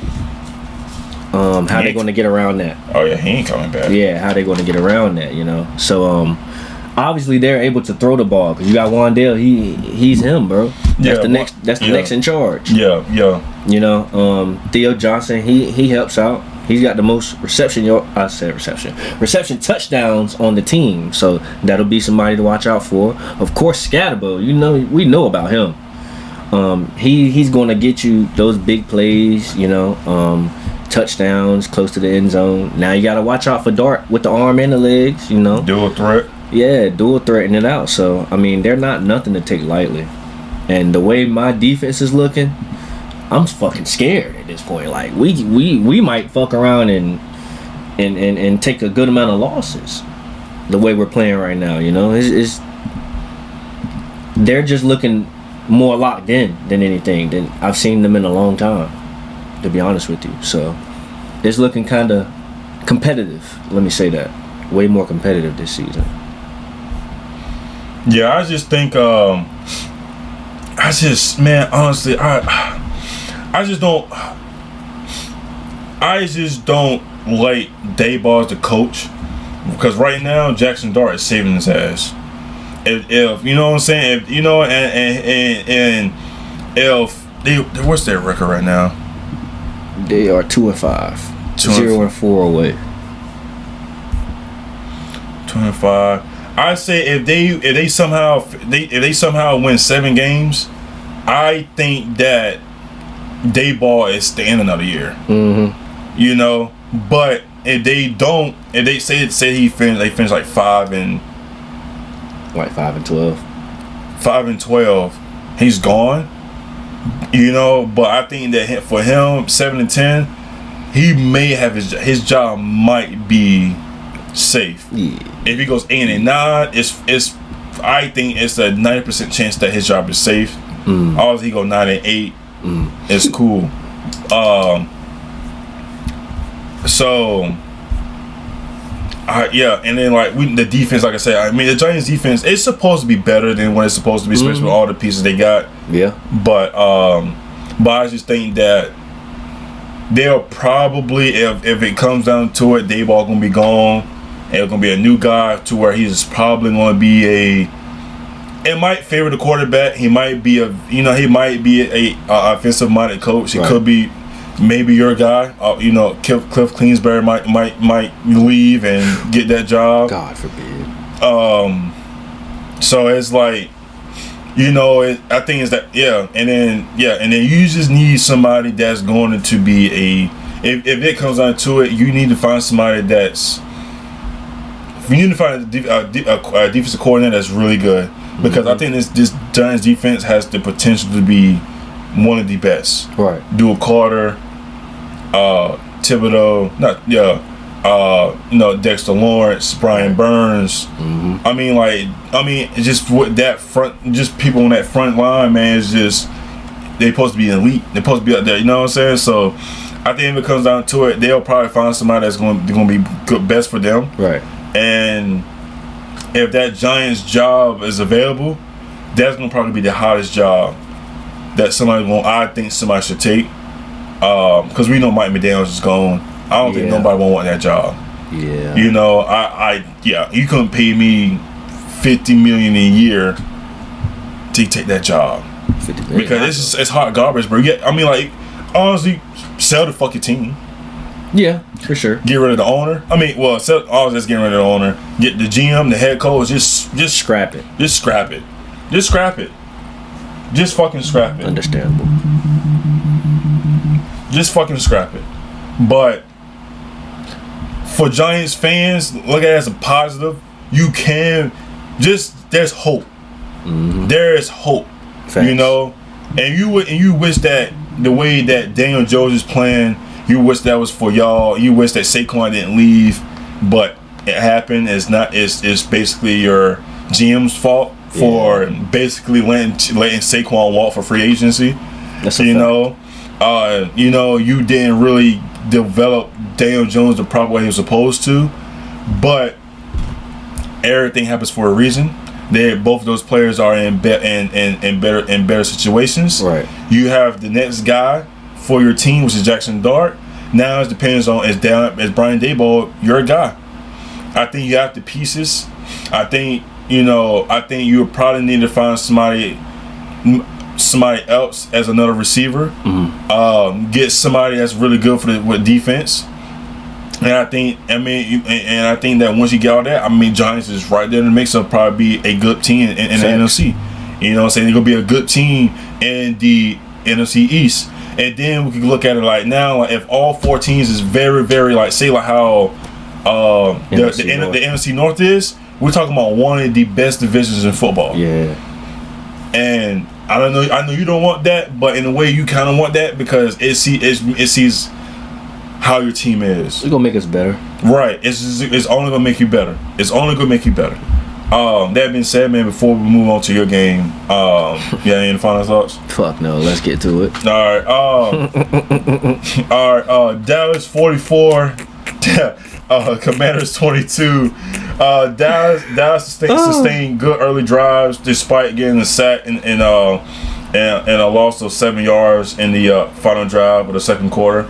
How they going to get around that? Oh yeah, he ain't coming back. Yeah, how they going to get around that? So obviously they're able to throw the ball because you got Wandale. He's him, bro. That's the next in charge. Yeah. Theo Johnson, he helps out. He's got the most reception touchdowns on the team, so that'll be somebody to watch out for. Of course, Scatterbo, we know about him. He's going to get you those big plays, touchdowns close to the end zone. Now you got to watch out for Dart with the arm and the legs, Dual threat. Yeah, dual threatening it out. So I mean, they're not nothing to take lightly. And the way my defense is looking, I'm fucking scared at this point. Like we might fuck around and take a good amount of losses. The way we're playing right now, it's they're just looking more locked in than anything than I've seen them in a long time, to be honest with you. So it's looking kind of competitive. Let me say that, way more competitive this season. Yeah, I just think honestly, I just don't like Daboll as the coach, because right now Jackson Dart is saving his ass. If you know what I'm saying, if they, what's their record right now? They are 2-5, 0-4 away. 2-5. I say if they somehow win 7 games, I think that Daboll is staying another year. Mm-hmm. But if they don't, if they say they finish like 5-12. 5-12, he's gone. But I think that for him, 7-10, he may have his job might be safe. Yeah. If he goes 8-9, I think it's a 90% chance that his job is safe. Obviously, he go 9-8. It's cool. So. Yeah, and then like the defense, like I said, I mean the Giants' defense is supposed to be better than what it's supposed to be, especially with all the pieces they got. Yeah. But I just think that they'll probably, if it comes down to it, Dave Ball gonna be gone, and it's gonna be a new guy to where he's probably gonna be it might favor the quarterback. He might be a offensive minded coach. It could be. Maybe your guy, Cliff Kingsbury might leave and get that job. God forbid. So it's like, I think it's that, and then you just need somebody that's going to be if it comes down to it, you need to find somebody that's, you need to find a defensive coordinator that's really good, because I think this Giants defense has the potential to be one of the best. Right. Dual Carter, Thibodeau, Dexter Lawrence, Brian Burns. I mean, just with that front, just people on that front line, man, is just, they're supposed to be elite. They're supposed to be up there. You know what I'm saying? So I think if it comes down to it, they'll probably find somebody that's going to be good, best for them. Right. And if that Giants job is available, that's going to probably be the hottest job that I think somebody should take. Because we know Mike McDaniels is gone. I don't think nobody won't want that job. Yeah. You couldn't pay me $50 million a year to take that job. Because it's hot garbage, bro. Yeah, I mean, like, honestly, sell the fucking team. Yeah, for sure. Get rid of the owner. I mean, just getting rid of the owner. Get the GM, the head coach. Just scrap it. Just scrap it. Just scrap it. Just fucking scrap it. Understandable. Just fucking scrap it. But for Giants fans, look at it as a positive. You can there's hope. There is hope. Facts. And you wish that the way that Daniel Jones is playing, you wish that was for y'all. You wish that Saquon didn't leave, but it happened. It's basically your GM's fault for basically letting Saquon walk for free agency. That's a fact. You didn't really develop Daniel Jones the proper way he was supposed to, but everything happens for a reason. Both of those players are in better situations. Right. You have the next guy for your team, which is Jackson Dart. Now it depends on is Brian Daboll your guy. I think you have the pieces. I think you probably need to find somebody else as another receiver. Get somebody that's really good with defense. And I think that once you get all that, Giants is right there in the mix of probably be a good team in the NFC. You know what I'm saying? They're gonna be a good team in the NFC East. And then we can look at it like now, like if all four teams is very, very like say like how the NFC North is, we're talking about one of the best divisions in football. Yeah. And I know you don't want that, but in a way you kind of want that because it sees how your team is. It's gonna make us better. Right. It's only gonna make you better. It's only gonna make you better. That being said, man, before we move on to your game, any final thoughts? Fuck no, let's get to it. All right. Dallas 44, Commanders 22. Dallas sustained good early drives despite getting a sack and a loss of 7 yards in the final drive of the second quarter.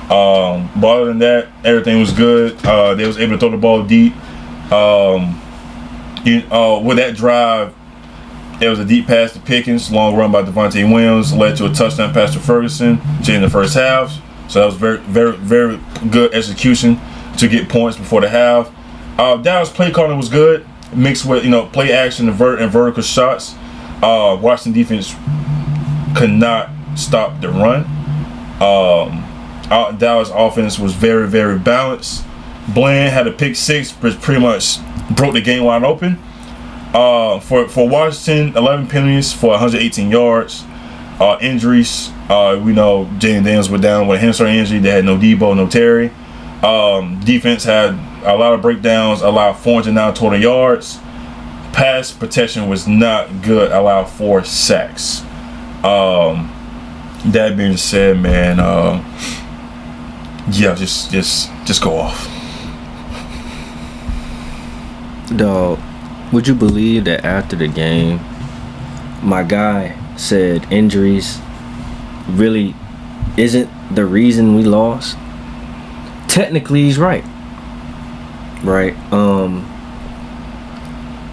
But other than that, everything was good. They was able to throw the ball deep. With that drive, it was a deep pass to Pickens, long run by Devontae Williams, led to a touchdown pass to Ferguson in the first half. So that was very, very, very good execution to get points before the half. Dallas play calling was good, mixed with play action and vertical shots. Washington defense could not stop the run. Dallas offense was very, very balanced. Bland had a pick six, which pretty much broke the game wide open. For Washington, 11 penalties for 118 yards. Injuries, we know Jalen Daniels went down with a hamstring injury. They had no Debo, no Terry. Defense had a lot of breakdowns, allowed 409 total yards. Pass protection was not good, allowed 4 sacks. That being said, man, yeah, just go off. Dog, would you believe that after the game, my guy said injuries really isn't the reason we lost? Technically, he's right. Right?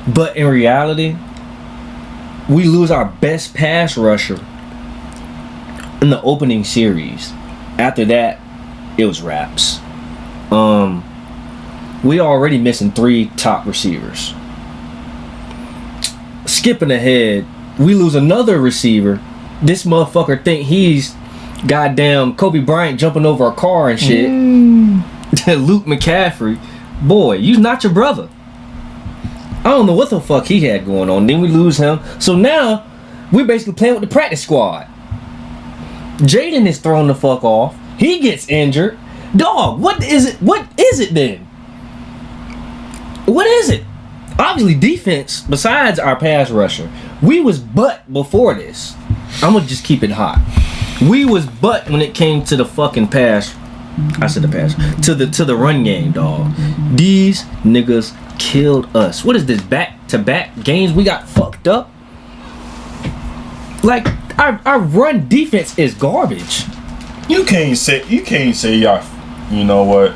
But in reality, we lose our best pass rusher in the opening series. After that, it was wraps. We already missing 3 top receivers. Skipping ahead, we lose another receiver. This motherfucker think he's goddamn Kobe Bryant jumping over a car and shit. Luke McCaffrey. Boy, you not your brother. I don't know what the fuck he had going on. Then we lose him. So now, we're basically playing with the practice squad. Jaden is thrown the fuck off. He gets injured. Dog, what is it? What is it then? What is it? Obviously, defense, besides our pass rusher, we was butt before this. I'm gonna just keep it hot. We was butt when it came to the fucking pass. I said the pass. To the run game, dog. These niggas killed us. What is this, back-to-back games we got fucked up? Like, our run defense is garbage. You can't say y'all. You know what,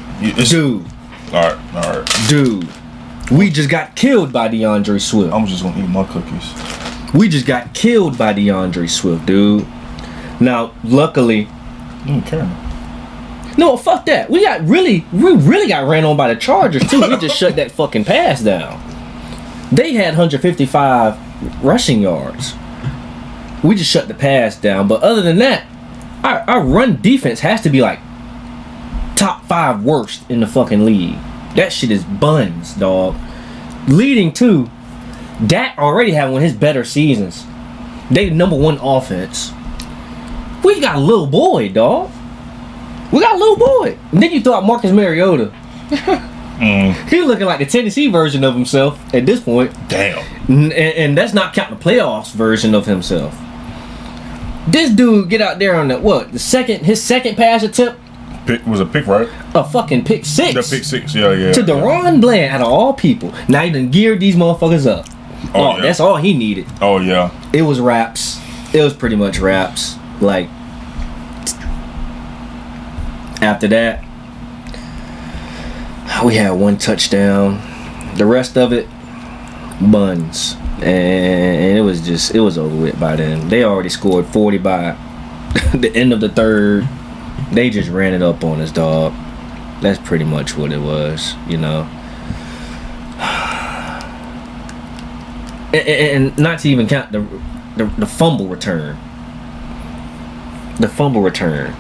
dude? All right. Dude, we just got killed by DeAndre Swift. I'm just gonna eat my cookies. We just got killed by DeAndre Swift, dude. Now, luckily, you don't care. No, fuck that. We really got ran on by the Chargers too. We just shut that fucking pass down. They had 155 rushing yards. We just shut the pass down. But other than that, our run defense has to be like top 5 worst in the fucking league. That shit is buns, dog. Leading to Dak already had one of his better seasons. They number 1 offense. We got a little boy, dog. We got a little boy. And then you throw out Marcus Mariota. He looking like the Tennessee version of himself at this point. Damn. And that's not counting the playoffs version of himself. This dude get out there on his second pass attempt. Was a pick, right? A fucking pick 6. The pick 6, yeah. To Deron Bland, out of all people. Now he done geared these motherfuckers up. Oh, yeah. That's all he needed. Oh, yeah. It was wraps. It was pretty much wraps. Like, after that, we had 1 touchdown. The rest of it, buns. And it was over with by then. They already scored 40 by the end of the third. They just ran it up on us, dog. That's pretty much what it was, you know. And not to even count the fumble return. The fumble return.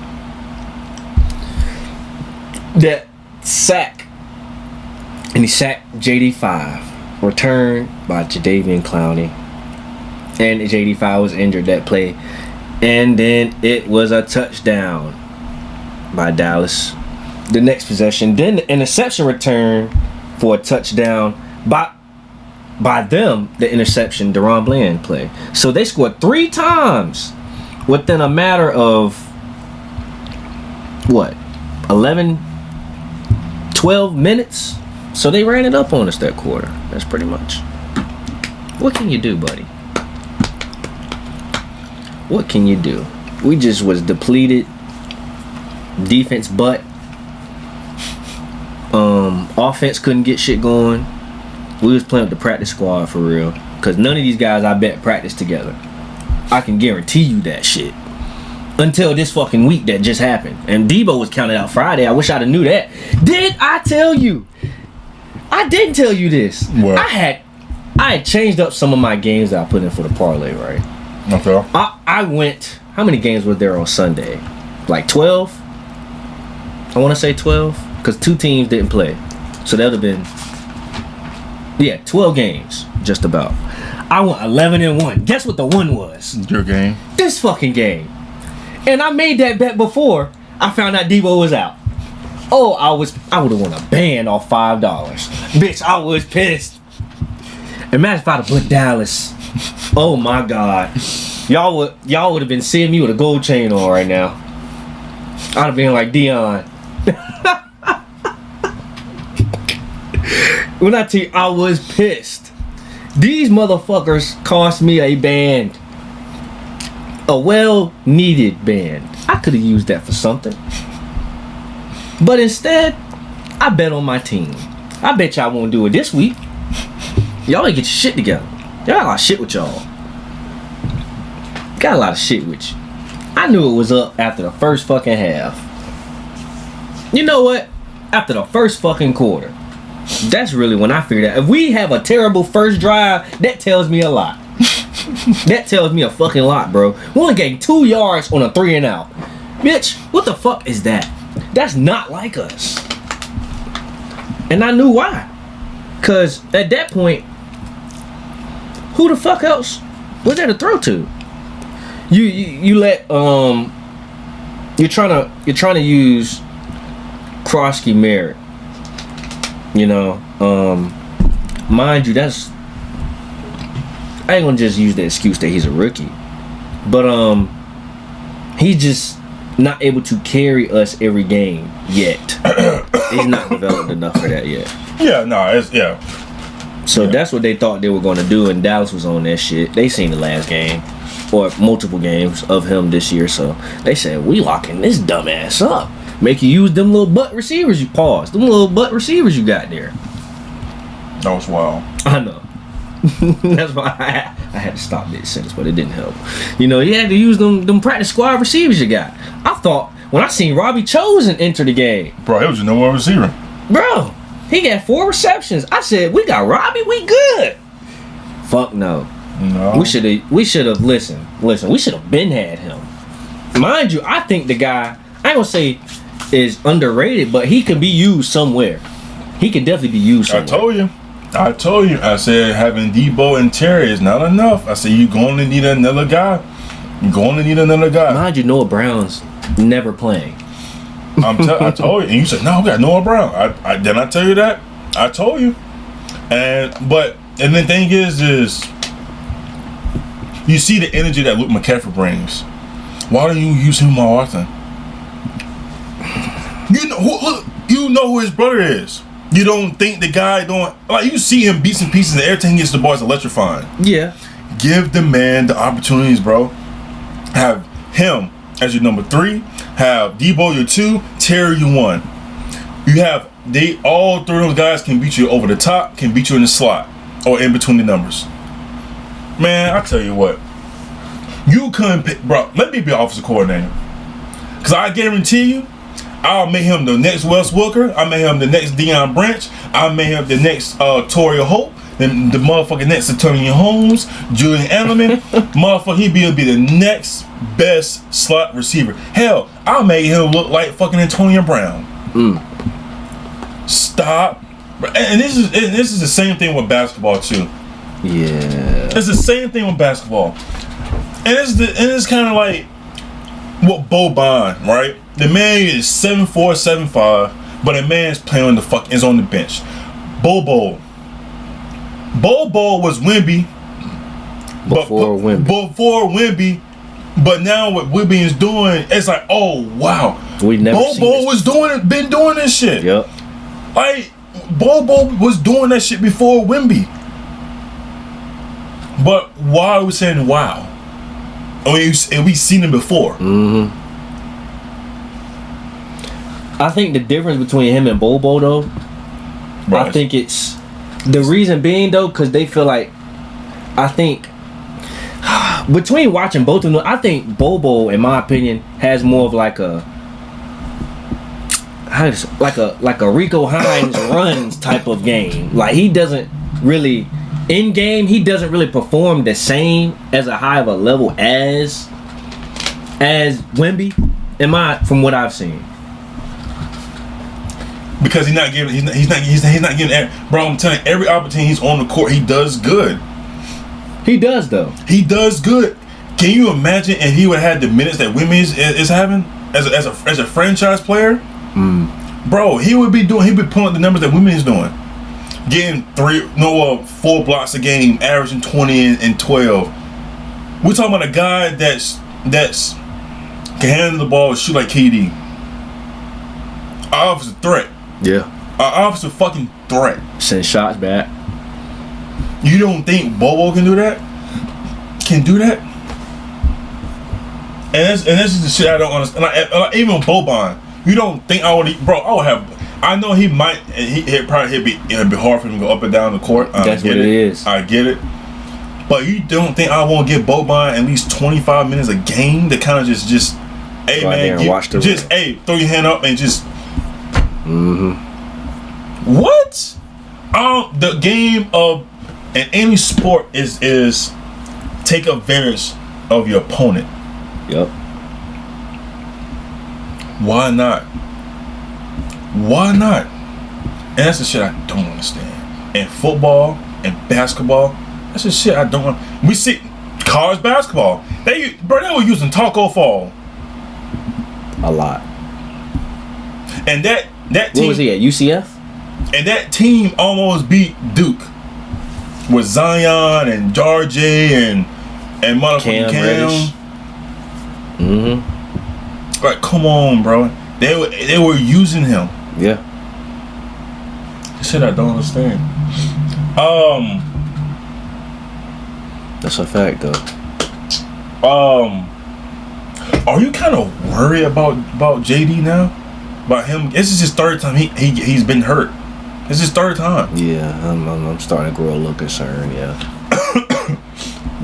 That sack. And he sacked JD5. Returned by Jadeveon Clowney. And JD5 was injured that play. And then it was a touchdown by Dallas. The next possession. Then the interception return for a touchdown by them. The interception, Deron Bland play. So they scored 3 times within a matter of 11, 12 minutes. So they ran it up on us that quarter. That's pretty much. What can you do, buddy? What can you do? We just was depleted. Defense butt. Offense couldn't get shit going. We was playing with the practice squad for real. Cause none of these guys I bet practiced together. I can guarantee you that shit. Until this fucking week that just happened. And Debo was counted out Friday. I wish I'd have knew that. Did I tell you? I didn't tell you this. What? I had changed up some of my games that I put in for the parlay, right? Okay. I went, how many games were there on Sunday? Like 12? I want to say 12. Because 2 teams didn't play. So that would have been, 12 games, just about. I went 11-1. Guess what the 1 was? Your game? This fucking game. And I made that bet before I found out Debo was out. Oh, I would have won a band off $5. Bitch, I was pissed. Imagine if I'd have put Dallas. Oh my God. Y'all would have been seeing me with a gold chain on right now. I'd have been like Dion. When I tell you, I was pissed. These motherfuckers cost me a band. A well-needed band. I could have used that for something. But instead, I bet on my team. I bet y'all won't do it this week. Y'all ain't get your shit together. Y'all got a lot of shit with y'all. Got a lot of shit with you. I knew it was up after the first fucking half. You know what? After the first fucking quarter. That's really when I figured out. If we have a terrible first drive, that tells me a lot. That tells me a fucking lot, bro. We only gained 2 yards on a 3 and out. Bitch, what the fuck is that? That's not like us. And I knew why. Cause at that point, who the fuck else was there to throw to? You let you're trying to use Krosky Merritt. You know, mind you, that's, I ain't gonna just use the excuse that he's a rookie, but he's just not able to carry us every game yet. He's not developed enough for that yet. So that's what they thought they were gonna do, and Dallas was on that shit. They seen the last game or multiple games of him this year, so they said, we locking this dumbass up. Make you use them little butt receivers you paused. Them little butt receivers you got there. That was wild. I know. That's why I had to stop that sentence, but it didn't help. You know, you had to use them practice squad receivers you got. I thought, when I seen Robbie Chosen enter the game. Bro, he was your number one receiver. Bro, he got 4 receptions. I said, we got Robbie, we good. Fuck no. No. We should have, listen, we should have been had him. Mind you, I think the guy, I ain't gonna say is underrated, but he can be used somewhere. He can definitely be used somewhere. I told you. I said having Debo and Terry is not enough. I said you're going to need another guy. Mind you, Noah Brown's never playing. I told you. And you said, no, we got Noah Brown. Didn't I tell you that? I told you. And the thing is you see the energy that Luke McCaffrey brings. Why don't you use him more often? You know who his brother is. You don't think the guy you see him beat some pieces and everything he gets the ball is electrifying. Yeah. Give the man the opportunities, bro. Have him as your number 3. Have Debo your 2. Terry your 1. All 3 of those guys can beat you over the top, can beat you in the slot or in between the numbers. Man, I tell you what. You couldn't pick, bro. Let me be offensive coordinator. Because I guarantee you, I'll make him the next Wes Welker. I'll make him the next Deion Branch. I'll make him the next Torrey Hope. Then the motherfucking next Antonio Holmes, Julian Edelman. Motherfucker, he'll be the next best slot receiver. Hell, I'll make him look like fucking Antonio Brown. Stop. And this is the same thing with basketball too. Yeah. It's the same thing with basketball. And it's kind of like what Boban, right? The man is 7'4", 7'5", but the man's playing is on the bench. Bobo was Wemby before Wemby, but now what Wemby is doing, it's like, oh wow, Bobo been doing this shit. Yep. Like Bobo was doing that shit before Wemby. But why are we saying wow? And we seen him before. I think the difference between him and Bobo though, right. I think it's the reason being though, because they feel like, I think between watching both of them, I think Bobo, in my opinion, has more of like a Rico Hines runs type of game. Like he doesn't really in game, he doesn't really perform the same as a high of a level as Wemby, from what I've seen. Because he's not giving, bro. I'm telling you, every opportunity he's on the court, he does good. He does though. He does good. Can you imagine if he would have had the minutes that Wemby is having as a franchise player? Bro, he'd be pulling up the numbers that Wemby is doing. Getting 4 blocks a game, averaging 20 and 12. We're talking about a guy that's can handle the ball and shoot like KD. Our offensive threat. Yeah. Our offensive fucking threat. Send shots back. You don't think Bobo can do that? Can do that? And this is the shit I don't understand. Like, even Boban, you don't think I would, bro? I would have. I know he might. It'd be hard for him to go up and down the court. That's what it is. I get it. But you don't think I won't give Boban at least 25 minutes a game to kind of just hey go man, throw your hand up and just. What? The game of in any sport is take advantage of your opponent. Yep. Why not? Why not? And that's the shit I don't understand. In football and basketball, that's the shit I don't. We see college basketball. They were using taco fall a lot. And that team. What was he at, UCF? And that team almost beat Duke with Zion and George and motherfucking Cam. Like, come on, bro. They were using him. Yeah. Shit, I don't understand. That's a fact, though. Are you kind of worried about JD now? About him? This is his third time he's been hurt. This is his third time. Yeah, I'm starting to grow a little concerned. Yeah.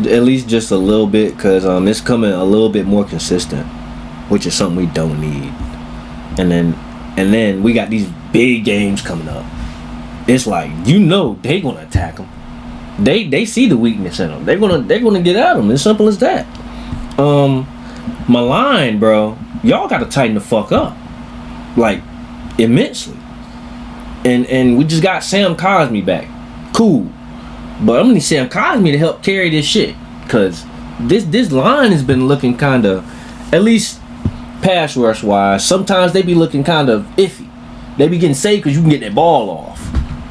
At least just a little bit, because it's coming a little bit more consistent, which is something we don't need. And then we got these big games coming up. It's like, they gonna attack them. They see the weakness in them. They're gonna get at them. As simple as that. My line, bro, y'all gotta tighten the fuck up, like immensely. And we just got Sam Cosmi back. Cool. But I'm gonna need Sam Cosmi to help carry this shit, cause this line has been looking kind of, at least pass rush wise, sometimes they be looking kind of iffy. They be getting saved because you can get that ball off.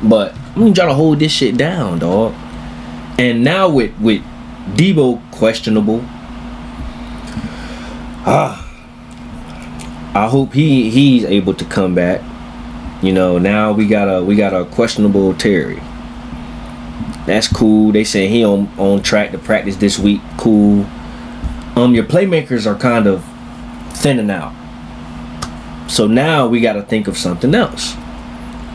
But I'm gonna try to hold this shit down, dog. And now with Debo questionable, I hope he's able to come back. Now we got a questionable Terry. That's cool. They say he on track to practice this week. Cool. Your playmakers are kind of thinning out. So now we got to think of something else.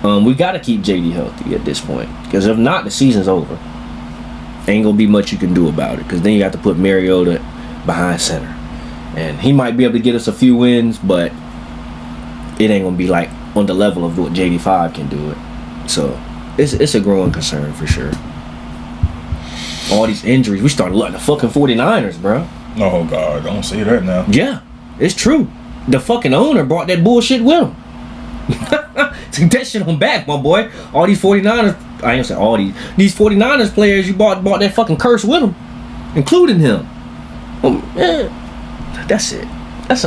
We got to keep JD healthy at this point, because if not, the season's over. Ain't gonna be much you can do about it, because then you got to put Mariota behind center, and he might be able to get us a few wins, but it ain't gonna be like on the level of what JD5 can do it. So it's a growing concern for sure. All these injuries, we started looking at the fucking 49ers, bro. Oh God, don't say that now. Yeah, it's true. The fucking owner brought that bullshit with him. Take that shit on back, my boy. All these 49ers, I ain't gonna say all these 49ers players, you bought that fucking curse with them, including him. Man, that's it. That's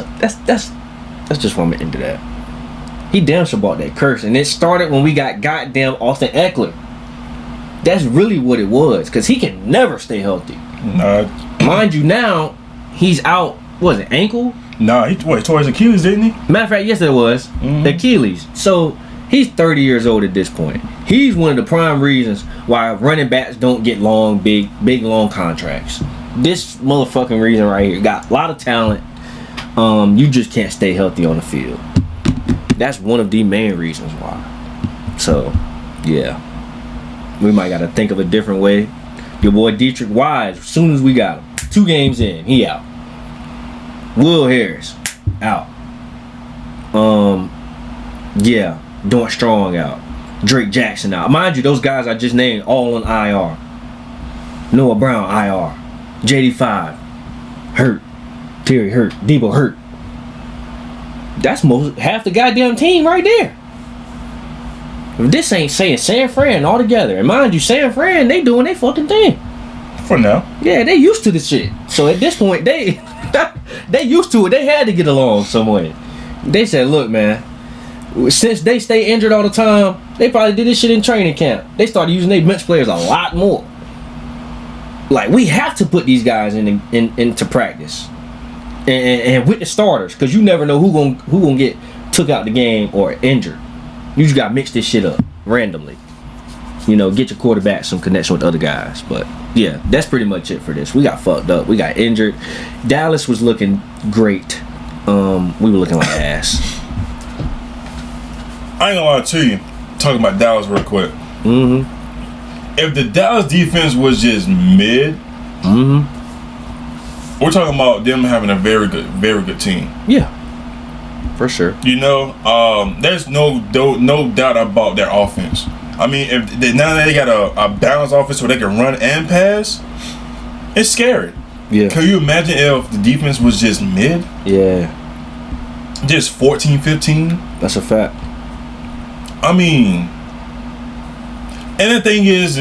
just why I'm into that. He damn sure bought that curse, and it started when we got goddamn Austin Eckler. That's really what it was, because he can never stay healthy. Mind you, now he's out. What was it, ankle? Nah, he tore his Achilles, didn't he? Matter of fact, yes, it was. Achilles. So he's 30 years old at this point. He's one of the prime reasons why running backs don't get big, long contracts. This motherfucking reason right here. Got a lot of talent. You just can't stay healthy on the field. That's one of the main reasons why. So, yeah. We might got to think of a different way. Your boy Dietrich Wise, as soon as we got him, 2 games in, he out. Will Harris, out. Yeah, Dorn Strong out. Drake Jackson out. Mind you, those guys I just named all on IR. Noah Brown, IR. JD5, hurt. Terry hurt. Debo hurt. That's half the goddamn team right there. If this ain't saying San Fran all together, and mind you, San Fran, they doing their fucking thing. For now. Yeah, they used to this shit. So at this point, they used to it. They had to get along some way. They said, look, man, since they stay injured all the time, they probably did this shit in training camp. They started using their bench players a lot more. Like, we have to put these guys into practice, and with the starters, because you never know who gonna get took out the game or injured. You just gotta mix this shit up randomly. You know, get your quarterback some connection with other guys. But yeah, that's pretty much it for this. We got fucked up. We got injured. Dallas was looking great. We were looking like ass. I ain't gonna lie to you. Talking about Dallas real quick. If the Dallas defense was just mid, we're talking about them having a very good team. Yeah, for sure. You know, there's no doubt about their offense. I mean, now that they got a balanced offense where they can run and pass, it's scary. Yeah. Can you imagine if the defense was just mid? Yeah. Just 14-15? That's a fact. I mean, and the thing is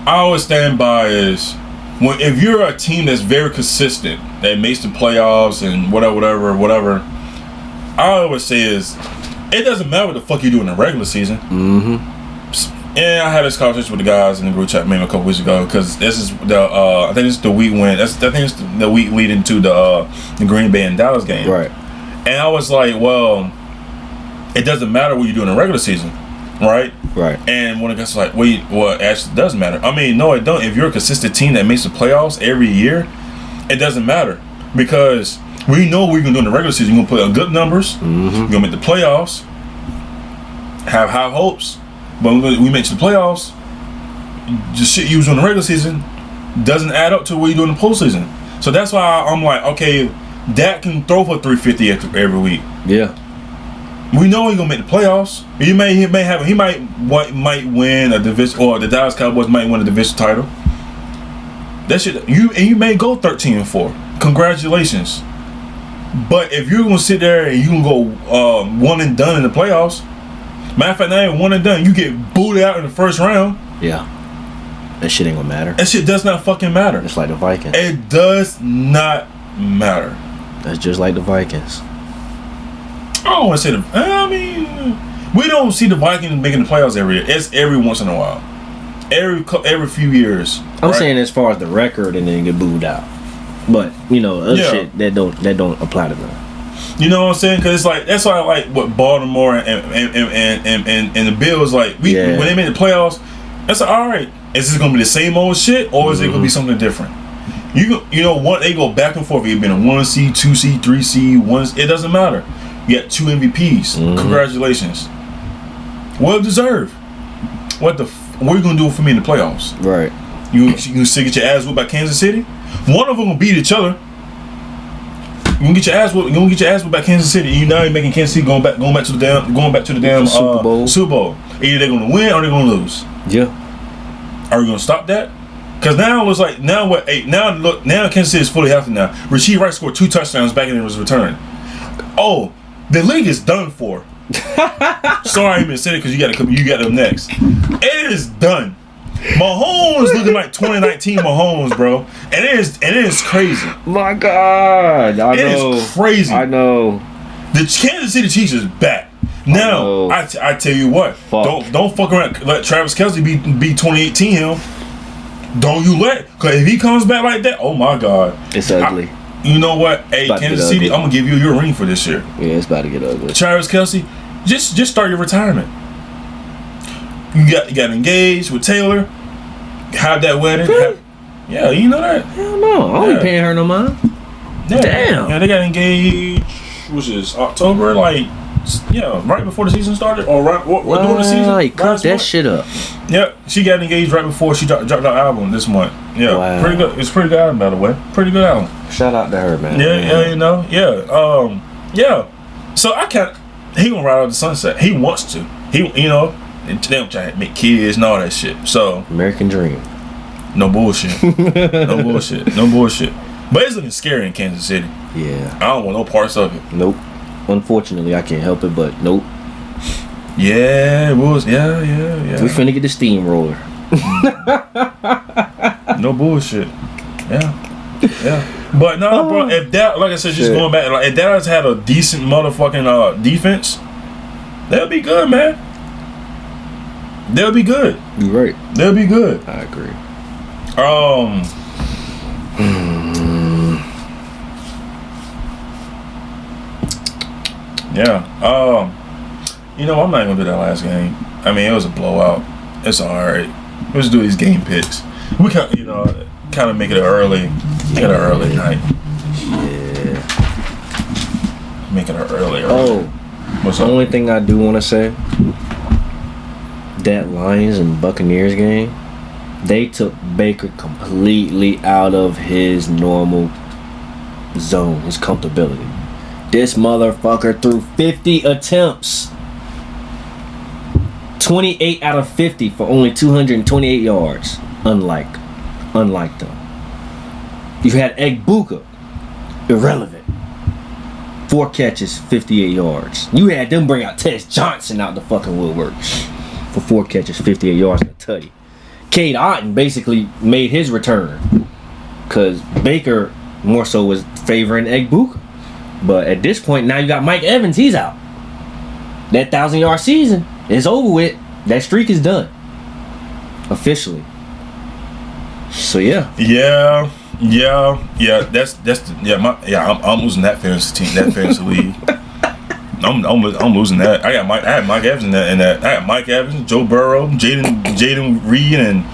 I always stand by is if you're a team that's very consistent, that makes the playoffs and whatever, I always say is it doesn't matter what the fuck you do in the regular season. And I had this conversation with the guys in the group chat maybe a couple weeks ago because this is I think it's the week when I think it's the week leading to the Green Bay and Dallas game. Right. And I was like, well, it doesn't matter what you do in the regular season, right? Right. And one of the guys was like, well, it actually does matter. I mean, no, it don't. If you're a consistent team that makes the playoffs every year, it doesn't matter because we know what you're gonna do in the regular season. You're gonna put up good numbers. You're gonna make the playoffs. Have high hopes. But when we make the playoffs, the shit you was on the regular season doesn't add up to what you do in the postseason. So that's why I'm like, okay, Dak can throw for 350 every week. Yeah. We know he's gonna make the playoffs. He might win a division, or the Dallas Cowboys might win a division title. That shit, you may go 13-4. Congratulations. But if you're gonna sit there and you can go one and done in the playoffs. Matter of fact, not even one and done. You get booted out in the first round. Yeah. That shit ain't gonna matter. That shit does not fucking matter. It's like the Vikings. It does not matter. That's just like the Vikings. I don't want to say I mean, we don't see the Vikings making the playoffs every year. It's every once in a while. Every few years. I'm saying as far as the record and then get booed out. But, you know, other shit that don't apply to them. You know what I'm saying? Because it's like that's why I like what Baltimore and the Bills like. When they made the playoffs, that's like, all right. Is this gonna be the same old shit or is it gonna be something different? You know what? They go back and forth. You've been a 1 seed, 2 seed, 3 seed, one. It doesn't matter. You got 2 MVPs. Congratulations. Well deserved. What are you gonna do for me in the playoffs? Right. You still get your ass whooped by Kansas City? One of them will beat each other. You gonna get your ass whooped by Kansas City. You now you're making Kansas City going back to the damn Super Bowl. Either they're gonna win or they're gonna lose. Yeah. Are we gonna stop that? Because now it looks like now Kansas City is fully healthy now. Rasheed Rice scored 2 touchdowns back in his return. Oh, the league is done for. Sorry I even said it because you got them next. It is done. Mahomes looking like 2019 Mahomes, bro, and it is crazy. My God, I know. It is crazy. I know. The Kansas City Chiefs is back. Now I tell you what, don't fuck around. Let Travis Kelce be 2018 him. Don't you because if he comes back like that, oh my God, it's ugly. You know what? Hey, Kansas City, I'm gonna give you your ring for this year. Yeah, it's about to get ugly. Travis Kelce, just start your retirement. You got engaged with Taylor. Have that wedding. Yeah, you know that. Hell no, I ain't paying her no mind. Yeah. Damn. Yeah, they got engaged. Which is October, right before the season started, or during the season. Like, cut that shit up. Yep, she got engaged right before she dropped her album this month. Yeah, pretty good. It's a pretty good album, by the way. Pretty good album. Shout out to her, man. Yeah, you know, yeah. So he gonna ride out the sunset. He wants to. They don't try to make kids and all that shit. So American dream. No bullshit. No bullshit. But it's looking scary in Kansas City. Yeah. I don't want no parts of it. Nope. Unfortunately, I can't help it, but nope. Yeah, it was. Yeah. We finna get the steamroller. No bullshit. Yeah. But no, bro. If that, like I said, just going back, like if Dallas had a decent motherfucking defense, they'll be good, man. They'll be good. You're right. They'll be good. I agree. Yeah. You know, I'm not gonna do that last game. I mean, it was a blowout. It's alright. Let's do these game picks. We kind of make it an early night. Yeah. Make it an early. Oh, what's the up? only thing I do want to say, that Lions and Buccaneers game, they took Baker completely out of his normal zone, his comfortability. This motherfucker threw 50 attempts. 28 out of 50 for only 228 yards. Unlike them. You had Egbuka, irrelevant. 4 catches, 58 yards. You had them bring out Tess Johnson out the fucking woodwork for 4 catches, 58 yards and a tutty. Cade Otton basically made his return because Baker more so was favoring Egbuka. But at this point, now you got Mike Evans. He's out. That 1,000-yard season is over with. That streak is done. Officially. So yeah. Yeah. I'm losing that fantasy team, that fantasy league. I'm losing that. I had Mike Evans in that. I had Mike Evans, Joe Burrow, Jaden Reed, and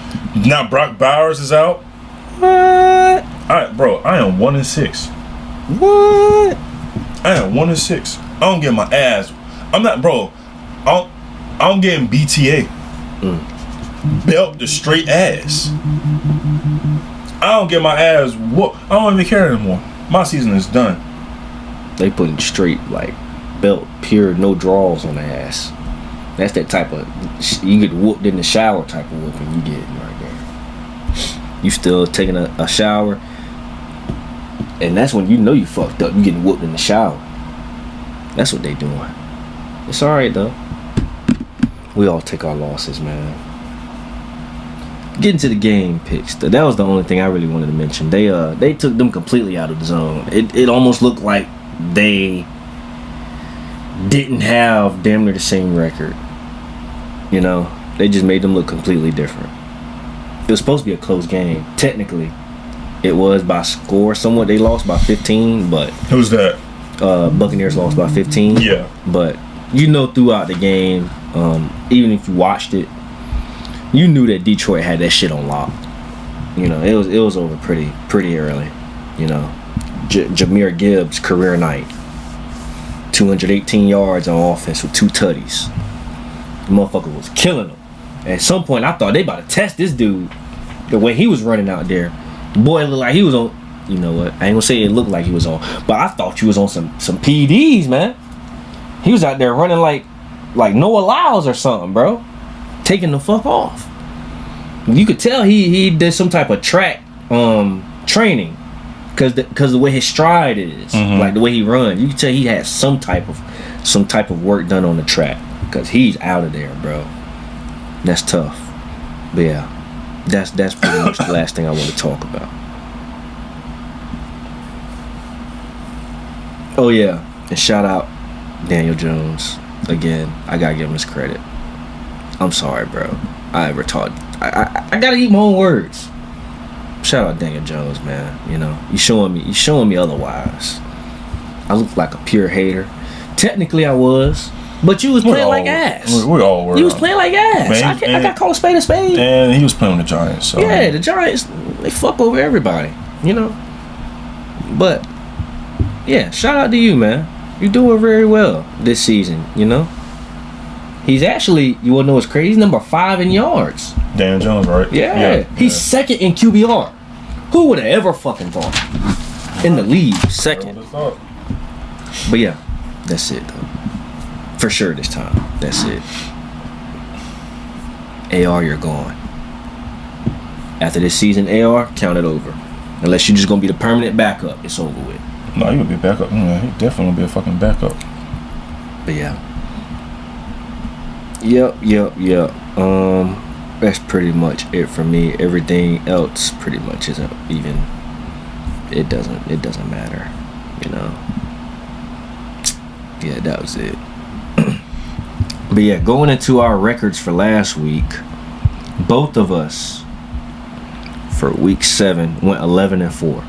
now Brock Bowers is out. What? Bro, I am 1-6. What? I am 1-6. I don't get my ass. I'm not, bro. I'm getting BTA. Belt the straight ass. I don't get my ass whooped. I don't even care anymore. My season is done. They putting straight like belt, pure, no draws on the ass. That's that type of you get whooped in the shower type of whooping you get right there. You still taking a shower, and that's when you know you fucked up. You getting whooped in the shower. That's what they doing. It's all right though. We all take our losses, man. Getting to the game picks. That was the only thing I really wanted to mention. They took them completely out of the zone. It almost looked like they didn't have damn near the same record. You know, they just made them look completely different. It was supposed to be a close game. Technically, it was by score. Somewhat they lost by 15, but who's that? Buccaneers lost by 15. Yeah, but you know, throughout the game, even if you watched it, you knew that Detroit had that shit on lock. You know, it was over pretty early. You know, Jahmyr Gibbs' career night, 218 yards on offense with 2 tutties. The motherfucker was killing them. At some point, I thought they about to test this dude. The way he was running out there, the boy looked like he was on. You know what? I ain't gonna say it looked like he was on, but I thought he was on some PDs, man. He was out there running like Noah Lyles or something, bro. Taking the fuck off. You could tell he did some type of track training because the way his stride is, like the way he runs, you can tell he has some type of work done on the track because he's out of there, bro. That's tough. But yeah, that's pretty much the last thing I want to talk about. Oh yeah, and shout out Daniel Jones again. I gotta give him his credit. I'm sorry, bro. I gotta eat my own words. Shout out Daniel Jones, man. You know, you showing me otherwise. I look like a pure hater. Technically, I was, but you was playing like ass. We all were. You was playing like ass. Man, I got called a spade. And he was playing with the Giants. So. Yeah, the Giants, they fuck over everybody. You know, but yeah, shout out to you, man. You're doing very well this season. You know. He's actually, you wanna know what's crazy? He's number 5 in yards. Daniel Jones, right? Yeah. He's second in QBR. Who would have ever fucking thought? In the league, second. But yeah, that's it though. For sure this time. That's it. AR, you're gone. After this season, AR, count it over. Unless you're just gonna be the permanent backup, it's over with. No, he gonna be a backup. Yeah, he definitely gonna be a fucking backup. But yeah. Yep. That's pretty much it for me. Everything else pretty much isn't even. It doesn't matter, you know. Yeah, that was it. But yeah, going into our records for last week, both of us for week 7. Went 11-4.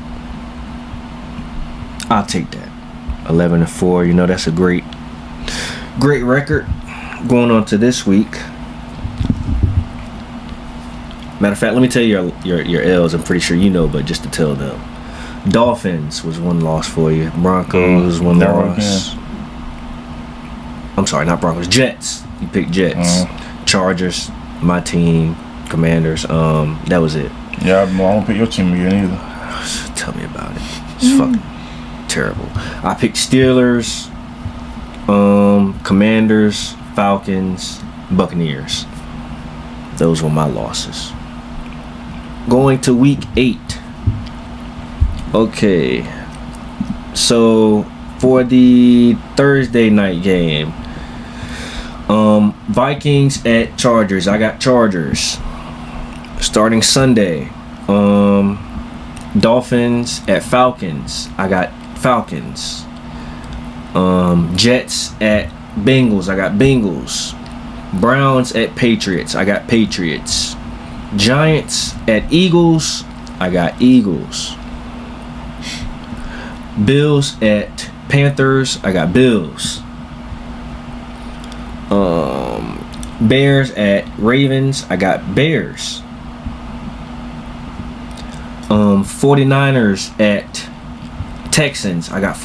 I'll take that. 11-4. You know, that's a great record going on to this week. Matter of fact, let me tell you your L's. I'm pretty sure you know, but just to tell them. Dolphins was 1 loss for you. Broncos 1 loss. I'm sorry, not Broncos. Jets. You picked Jets. Chargers, my team. Commanders. That was it. Yeah, I don't pick your team again either. Tell me about it. It's fucking terrible. I picked Steelers, Commanders, Falcons, Buccaneers. Those were my losses. Going to week 8. Okay. So for the Thursday night game, Vikings at Chargers. I got Chargers. Starting Sunday, Dolphins at Falcons. I got Falcons. Jets at Bengals. I got Bengals. Browns at Patriots. I got Patriots. Giants at Eagles. I got Eagles. Bills at Panthers. I got Bills. Bears at Ravens. I got Bears. 49ers at Texans. I got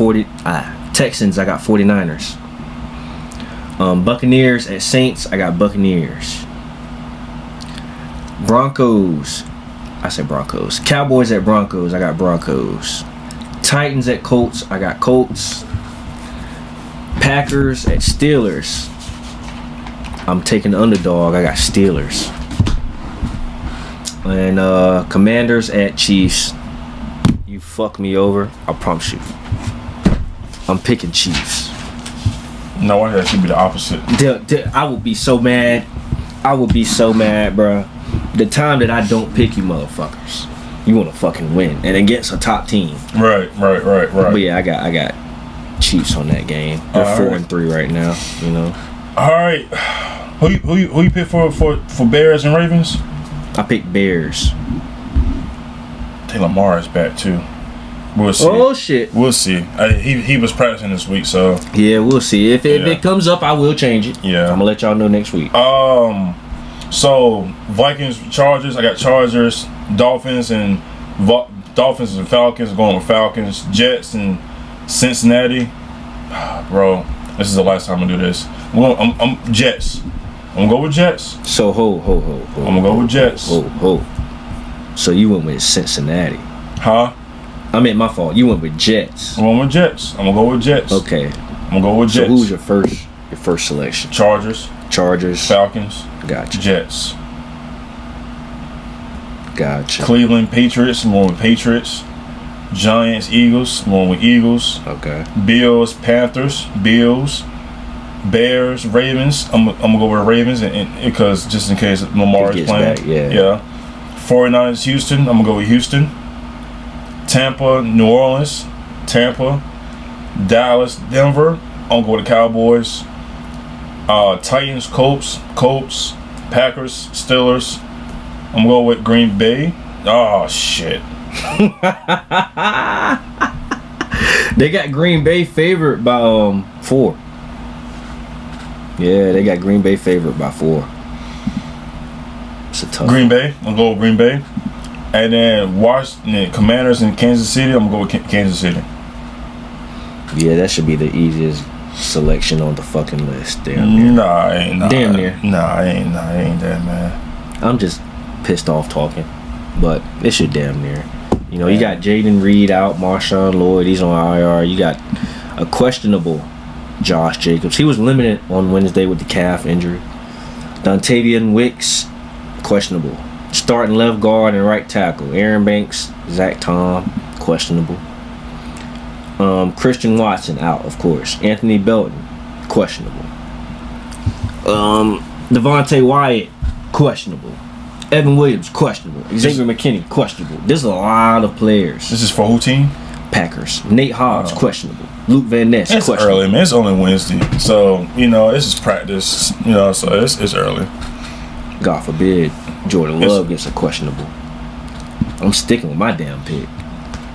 Texans. I got 49ers. Buccaneers at Saints. I got Buccaneers. Broncos. I said Broncos. Cowboys at Broncos. I got Broncos. Titans at Colts. I got Colts. Packers at Steelers. I'm taking the underdog. I got Steelers. And Commanders at Chiefs. You fuck me over, I promise you. I'm picking Chiefs. No, I that should be the opposite. I would be so mad. I would be so mad, bro. The time that I don't pick you motherfuckers, you want to fucking win and against a top team. Right. But yeah, I got Chiefs on that game. They're 4-3 right now. You know. All right. Who you pick for Bears and Ravens? I picked Bears. I think Lamar is back too. We'll see. Oh shit. We'll see. He was practicing this week, so yeah, we'll see. If it comes up, I will change it. Yeah, I'm gonna let y'all know next week. So Vikings, Chargers. I got Chargers, Dolphins and Falcons. Going with Falcons. Jets and Cincinnati. Bro, this is the last time I do this. I'm Jets. I'm gonna go with Jets. So ho. I'm gonna go with Jets. Ho. So you went with Cincinnati. Huh? I mean, my fault. You went with Jets. I'm going with Jets. I'm gonna go with Jets. Okay. I'm gonna go with Jets. So who's your first selection? Chargers. Falcons. Gotcha. Jets. Gotcha. Cleveland Patriots. I'm going with Patriots. Giants Eagles. I'm going with Eagles. Okay. Bills Panthers. Bills. Bears, Ravens. I'm gonna go with Ravens, and because just in case Lamar is playing. Back, yeah. 49ers, Houston. I'm gonna go with Houston. Tampa, New Orleans. Tampa, Dallas, Denver. I'm gonna go with the Cowboys. Titans, Colts, Packers, Steelers. I'm gonna go with Green Bay. Oh shit. They got Green Bay favored by 4. Yeah, they got Green Bay favored by 4. It's a tough Green Bay. I'm gonna go with Green Bay. And then Washington Commanders in Kansas City. I'm gonna go with Kansas City. Yeah, that should be the easiest selection on the fucking list. Damn near. Nah, ain't. Nah, damn near. Nah, ain't that, man. I'm just pissed off talking, but it should damn near. You know, you got Jaden Reed out, Marshawn Lloyd, he's on IR. You got a questionable Josh Jacobs. He was limited on Wednesday with the calf injury. Dontavian Wicks, questionable. Starting left guard and right tackle. Aaron Banks, Zach Tom, questionable. Christian Watson out, of course. Anthony Belton, questionable. Devontae Wyatt, questionable. Evan Williams, questionable. Xavier McKinney, questionable. There's a lot of players. This is for who team? Packers. Nate Hobbs, questionable. Luke Van Ness, it's questionable. Early, man. It's only Wednesday, so you know this is practice. You know, so it's early. God forbid Jordan Love gets a questionable. I'm sticking with my damn pick.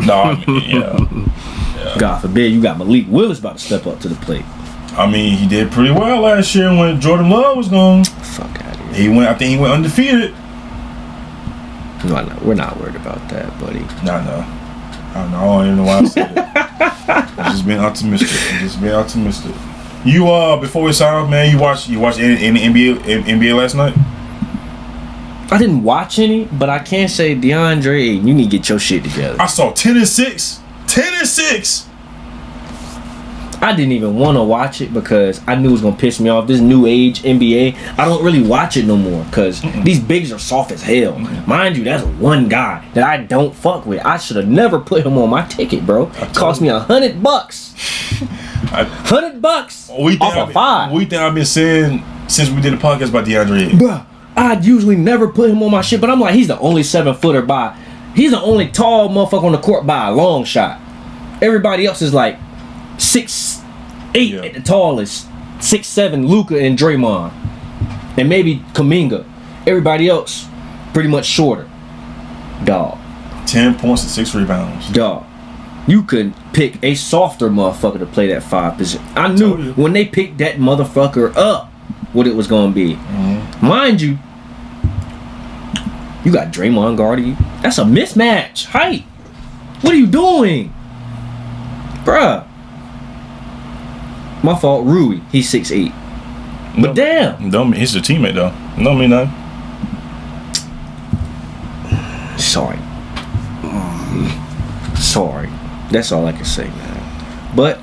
No, I mean, yeah. God forbid you got Malik Willis about to step up to the plate. I mean, he did pretty well last year when Jordan Love was gone. Fuck out of here. I think he went undefeated. No, we're not worried about that, buddy. No. I don't even know why I said it. I'm just being optimistic. You before we sign off, man, you watched any NBA last night? I didn't watch any, but I can say DeAndre, you need to get your shit together. I saw 10 and 6. 10 and 6. I didn't even want to watch it because I knew it was gonna piss me off. This new age NBA, I don't really watch it no more because these bigs are soft as hell. Mind you, that's one guy that I don't fuck with. I should have never put him on my ticket, bro. It cost me $100. $100 off of 5. We think I've been saying since we did a podcast about DeAndre. Bruh, I'd usually never put him on my shit, but I'm like, he's the only 7-footer by. He's the only tall motherfucker on the court by a long shot. Everybody else is like 6'8" at the tallest, 6'7" Luka and Draymond, and maybe Kuminga. Everybody else pretty much shorter. Dog. 10 points and 6 rebounds. Dog. You could pick a softer motherfucker to play that 5 position. I knew when they picked that motherfucker up what it was gonna be. Mind you, you got Draymond guarding you. That's a mismatch. Height. What are you doing? Bruh. My fault, Rui. He's 6'8". But damn. Don't mean he's a teammate though. Don't mean nothing. Sorry. Sorry. That's all I can say, man. But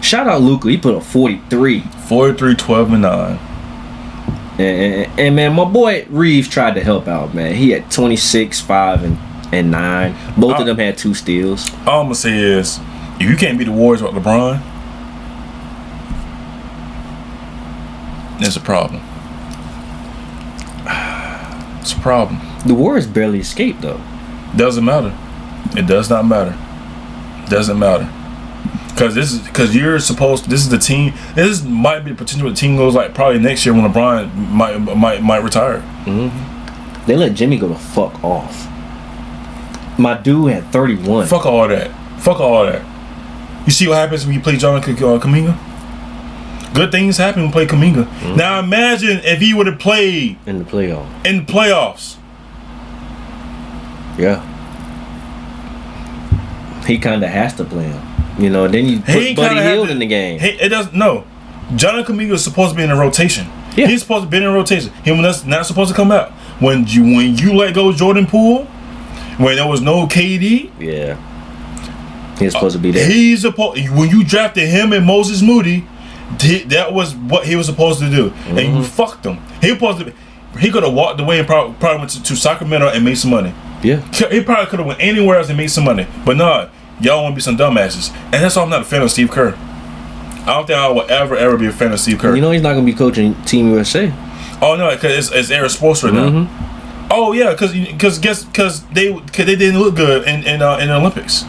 shout out Luka. He put up 43. 43, 12, and 9. And man, my boy Reeves tried to help out, man. He had 26, 5, and 9. Both of them had 2 steals. All I'm gonna say is, if you can't beat the Warriors with LeBron, there's a problem. It's a problem. The Warriors barely escaped though. Doesn't matter. It does not matter. Doesn't matter. Because you're supposed to, this is the team. This might be the potential the team goes like probably next year when LeBron might retire. They let Jimmy go the fuck off. My dude had 31. Fuck all that. You see what happens when you play John Kuminga? Good things happen when you play Kuminga. Now imagine if he would have played in the playoffs. Yeah. He kind of has to play him. You know, then you put Buddy Hield in the game. It doesn't. No, John Kuminga is supposed to be in a rotation. Yeah. He's supposed to be in a rotation. He was not supposed to come out when you let go of Jordan Poole, when there was no KD. Yeah, he's supposed to be there. He's supposed when you drafted him and Moses Moody, that was what he was supposed to do, and you fucked him. He could have walked away and probably went to Sacramento and made some money. Yeah, he probably could have went anywhere else and made some money, but no. Y'all want to be some dumbasses. And that's why I'm not a fan of Steve Kerr. I don't think I will ever be a fan of Steve Kerr. You know he's not going to be coaching Team USA. Oh, no, because it's Air Sports right now. Oh, yeah, because they didn't look good in the Olympics.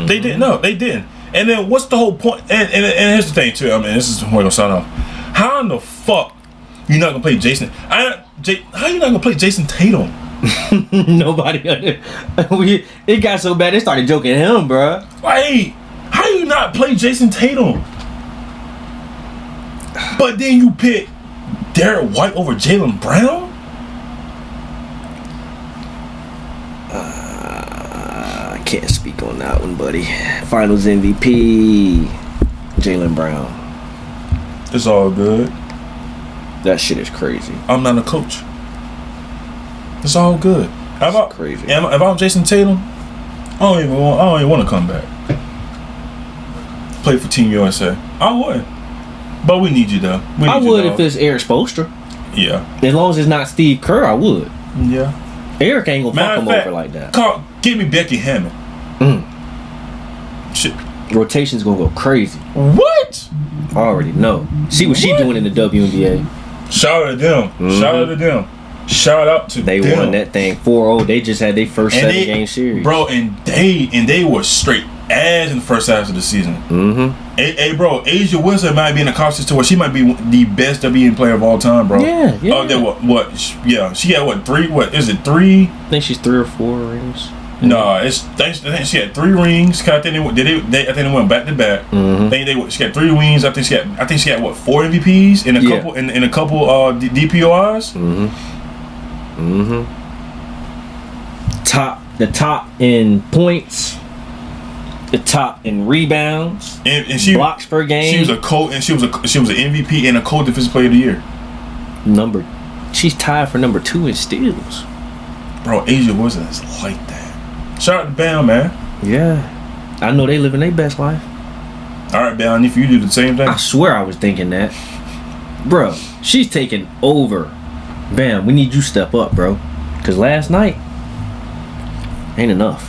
They didn't. No, they didn't. And then what's the whole point? And here's the thing, too. I mean, this is where we're going to sign off. How in the fuck you not going to play Jason? How you not going to play Jason Tatum? Nobody. It got so bad they started joking him, bruh. Like, how you not play Jason Tatum? But then you pick Derek White over Jaylen Brown? I can't speak on that one, buddy. Finals MVP, Jaylen Brown. It's all good. That shit is crazy. I'm not a coach. It's all good. How about crazy? If I'm Jason Tatum, I don't even want to come back. Play for Team USA. I would, but we need you though. I would if it's Eric Spoelstra. Yeah. As long as it's not Steve Kerr, I would. Yeah. Eric ain't gonna fuck him over like that. Give me Becky Hammond. Shit. Rotation's gonna go crazy. What? I already know. See what she doing in the WNBA. Shout out to them. Shout out to them. They won that thing 4-0. They just had their first 7-game series. Bro, and they were straight ass in the first half of the season. Mm-hmm. Hey, bro, Asia Wilson might be in a conference to where she might be the best WNBA player of all time, bro. Yeah. Oh, what? Yeah, she had what? 3? What is it? 3? I think she's 3 or 4 rings. No, I think she had 3 rings. Cause I think they went back to back. Mm-hmm. She had 3 rings. I think she had what, 4 MVPs and a couple DPOIs. The top in points, the top in rebounds, and she blocks per game. She was an MVP and a co-defensive player of the year. She's tied for number 2 in steals. Bro, Asia wasn't like that. Shout out to Bam, man. Yeah, I know they living their best life. All right, Bam, if you do the same thing. I swear I was thinking that, bro. She's taking over. Bam, we need you to step up, bro. Cause last night ain't enough.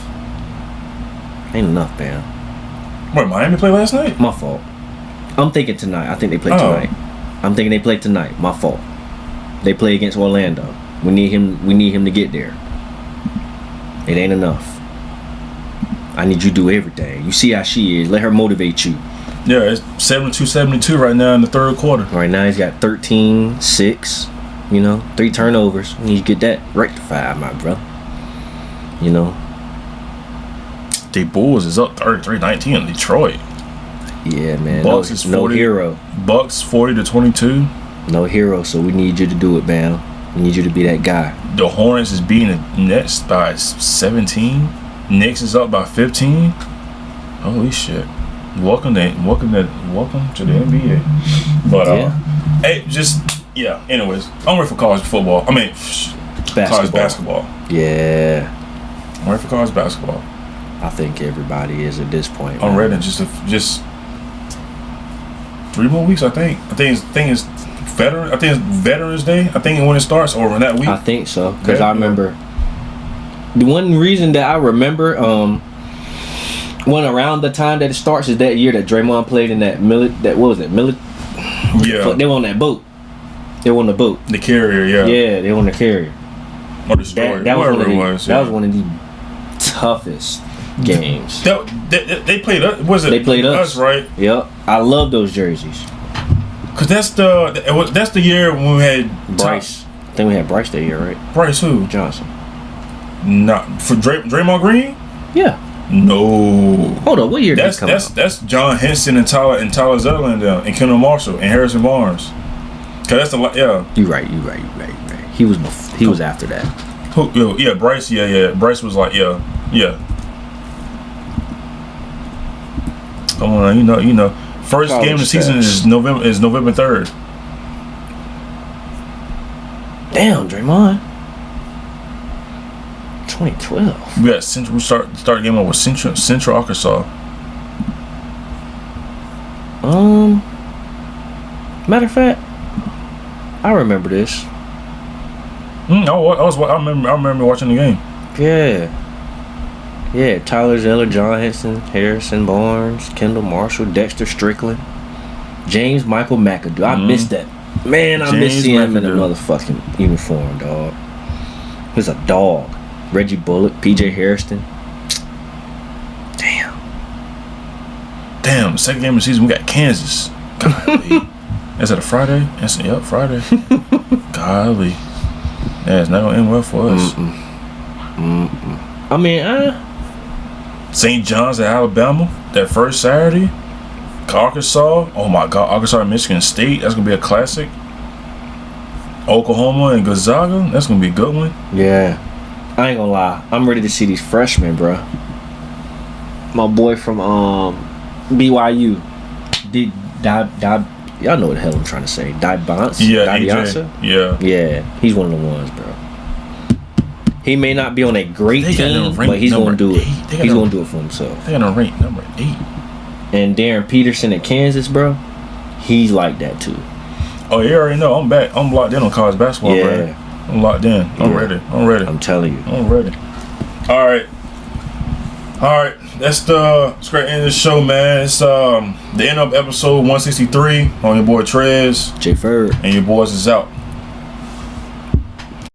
Bam. What, Miami played last night? My fault. I'm thinking tonight. I think they play tonight. I'm thinking they play tonight. My fault. They play against Orlando. We need him to get there. It ain't enough. I need you to do everything. You see how she is. Let her motivate you. Yeah, it's 72-72 right now in the third quarter. Right now he's got 13-6. 3 turnovers. You need to get that rectified, my brother. The Bulls is up 33-19 in Detroit. Yeah, man. Bucks is 40, no hero. Bucks 40-22. No hero, so we need you to do it, Bam. We need you to be that guy. The Hornets is beating the Nets by 17. Knicks is up by 15. Holy shit! Welcome to the NBA. But Anyways, I'm ready for college football. College basketball. Yeah. I'm ready for college basketball. I think everybody is at this point. I'm ready. Just 3 more weeks. I think it's Veterans Day. I think when it starts or when that week. I think so because I remember the one reason that I remember when around the time that it starts is that year that Draymond played in that Yeah. They were on that boat. They were on the boat. The carrier, yeah. Yeah, they were on the carrier. Or the story. That That was one of the toughest games. They played us. They played us, right? Yep. I love those jerseys. Cause that's the year when we had Bryce. I think we had Bryce that year, right? Bryce who? Johnson. Not for Draymond Green. Yeah. No. Hold on. What year did he come out? That's John Henson and Tyler Zetterlund and Kendall Marshall and Harrison Barnes. Cause that's You right. He was after that. Who? Yeah, Bryce. Yeah. Bryce was like, yeah. Come on, you know. First College game of the season is November 3rd. Damn, Draymond. 2012. We got Central. We start game off with Central Arkansas. Matter of fact, I remember this. I remember watching the game. Yeah, Tyler Zeller, John Henson, Harrison Barnes, Kendall Marshall, Dexter Strickland, James Michael McAdoo. I missed that. Man, I miss seeing him in a motherfucking uniform, dog. He was a dog. Reggie Bullock, PJ Harrison. Damn, the second game of the season, we got Kansas. Golly. Is that a Friday? Yep, Friday. Golly. Yeah, it's not going to end well for us. St. John's at Alabama, that first Saturday. Arkansas, oh my God, Arkansas and Michigan State, that's going to be a classic. Oklahoma and Gonzaga, that's going to be a good one. Yeah. I ain't gonna lie, I'm ready to see these freshmen, bro. My boy from BYU, y'all know what the hell I'm trying to say. AJ. Yeah, he's one of the ones, bro. He may not be on a great team, but he's gonna do it. He's gonna do it for himself. They got him ranked number 8. And Darren Peterson at Kansas, bro, he's like that too. Oh, you already know. I'm back. I'm locked in on college basketball, bro. I'm locked in. I'm ready. I'm telling you. I'm ready. All right. That's the great end of the show, man. It's the end of episode 163 on your boy Trez. J. Ferg. And your boys is out.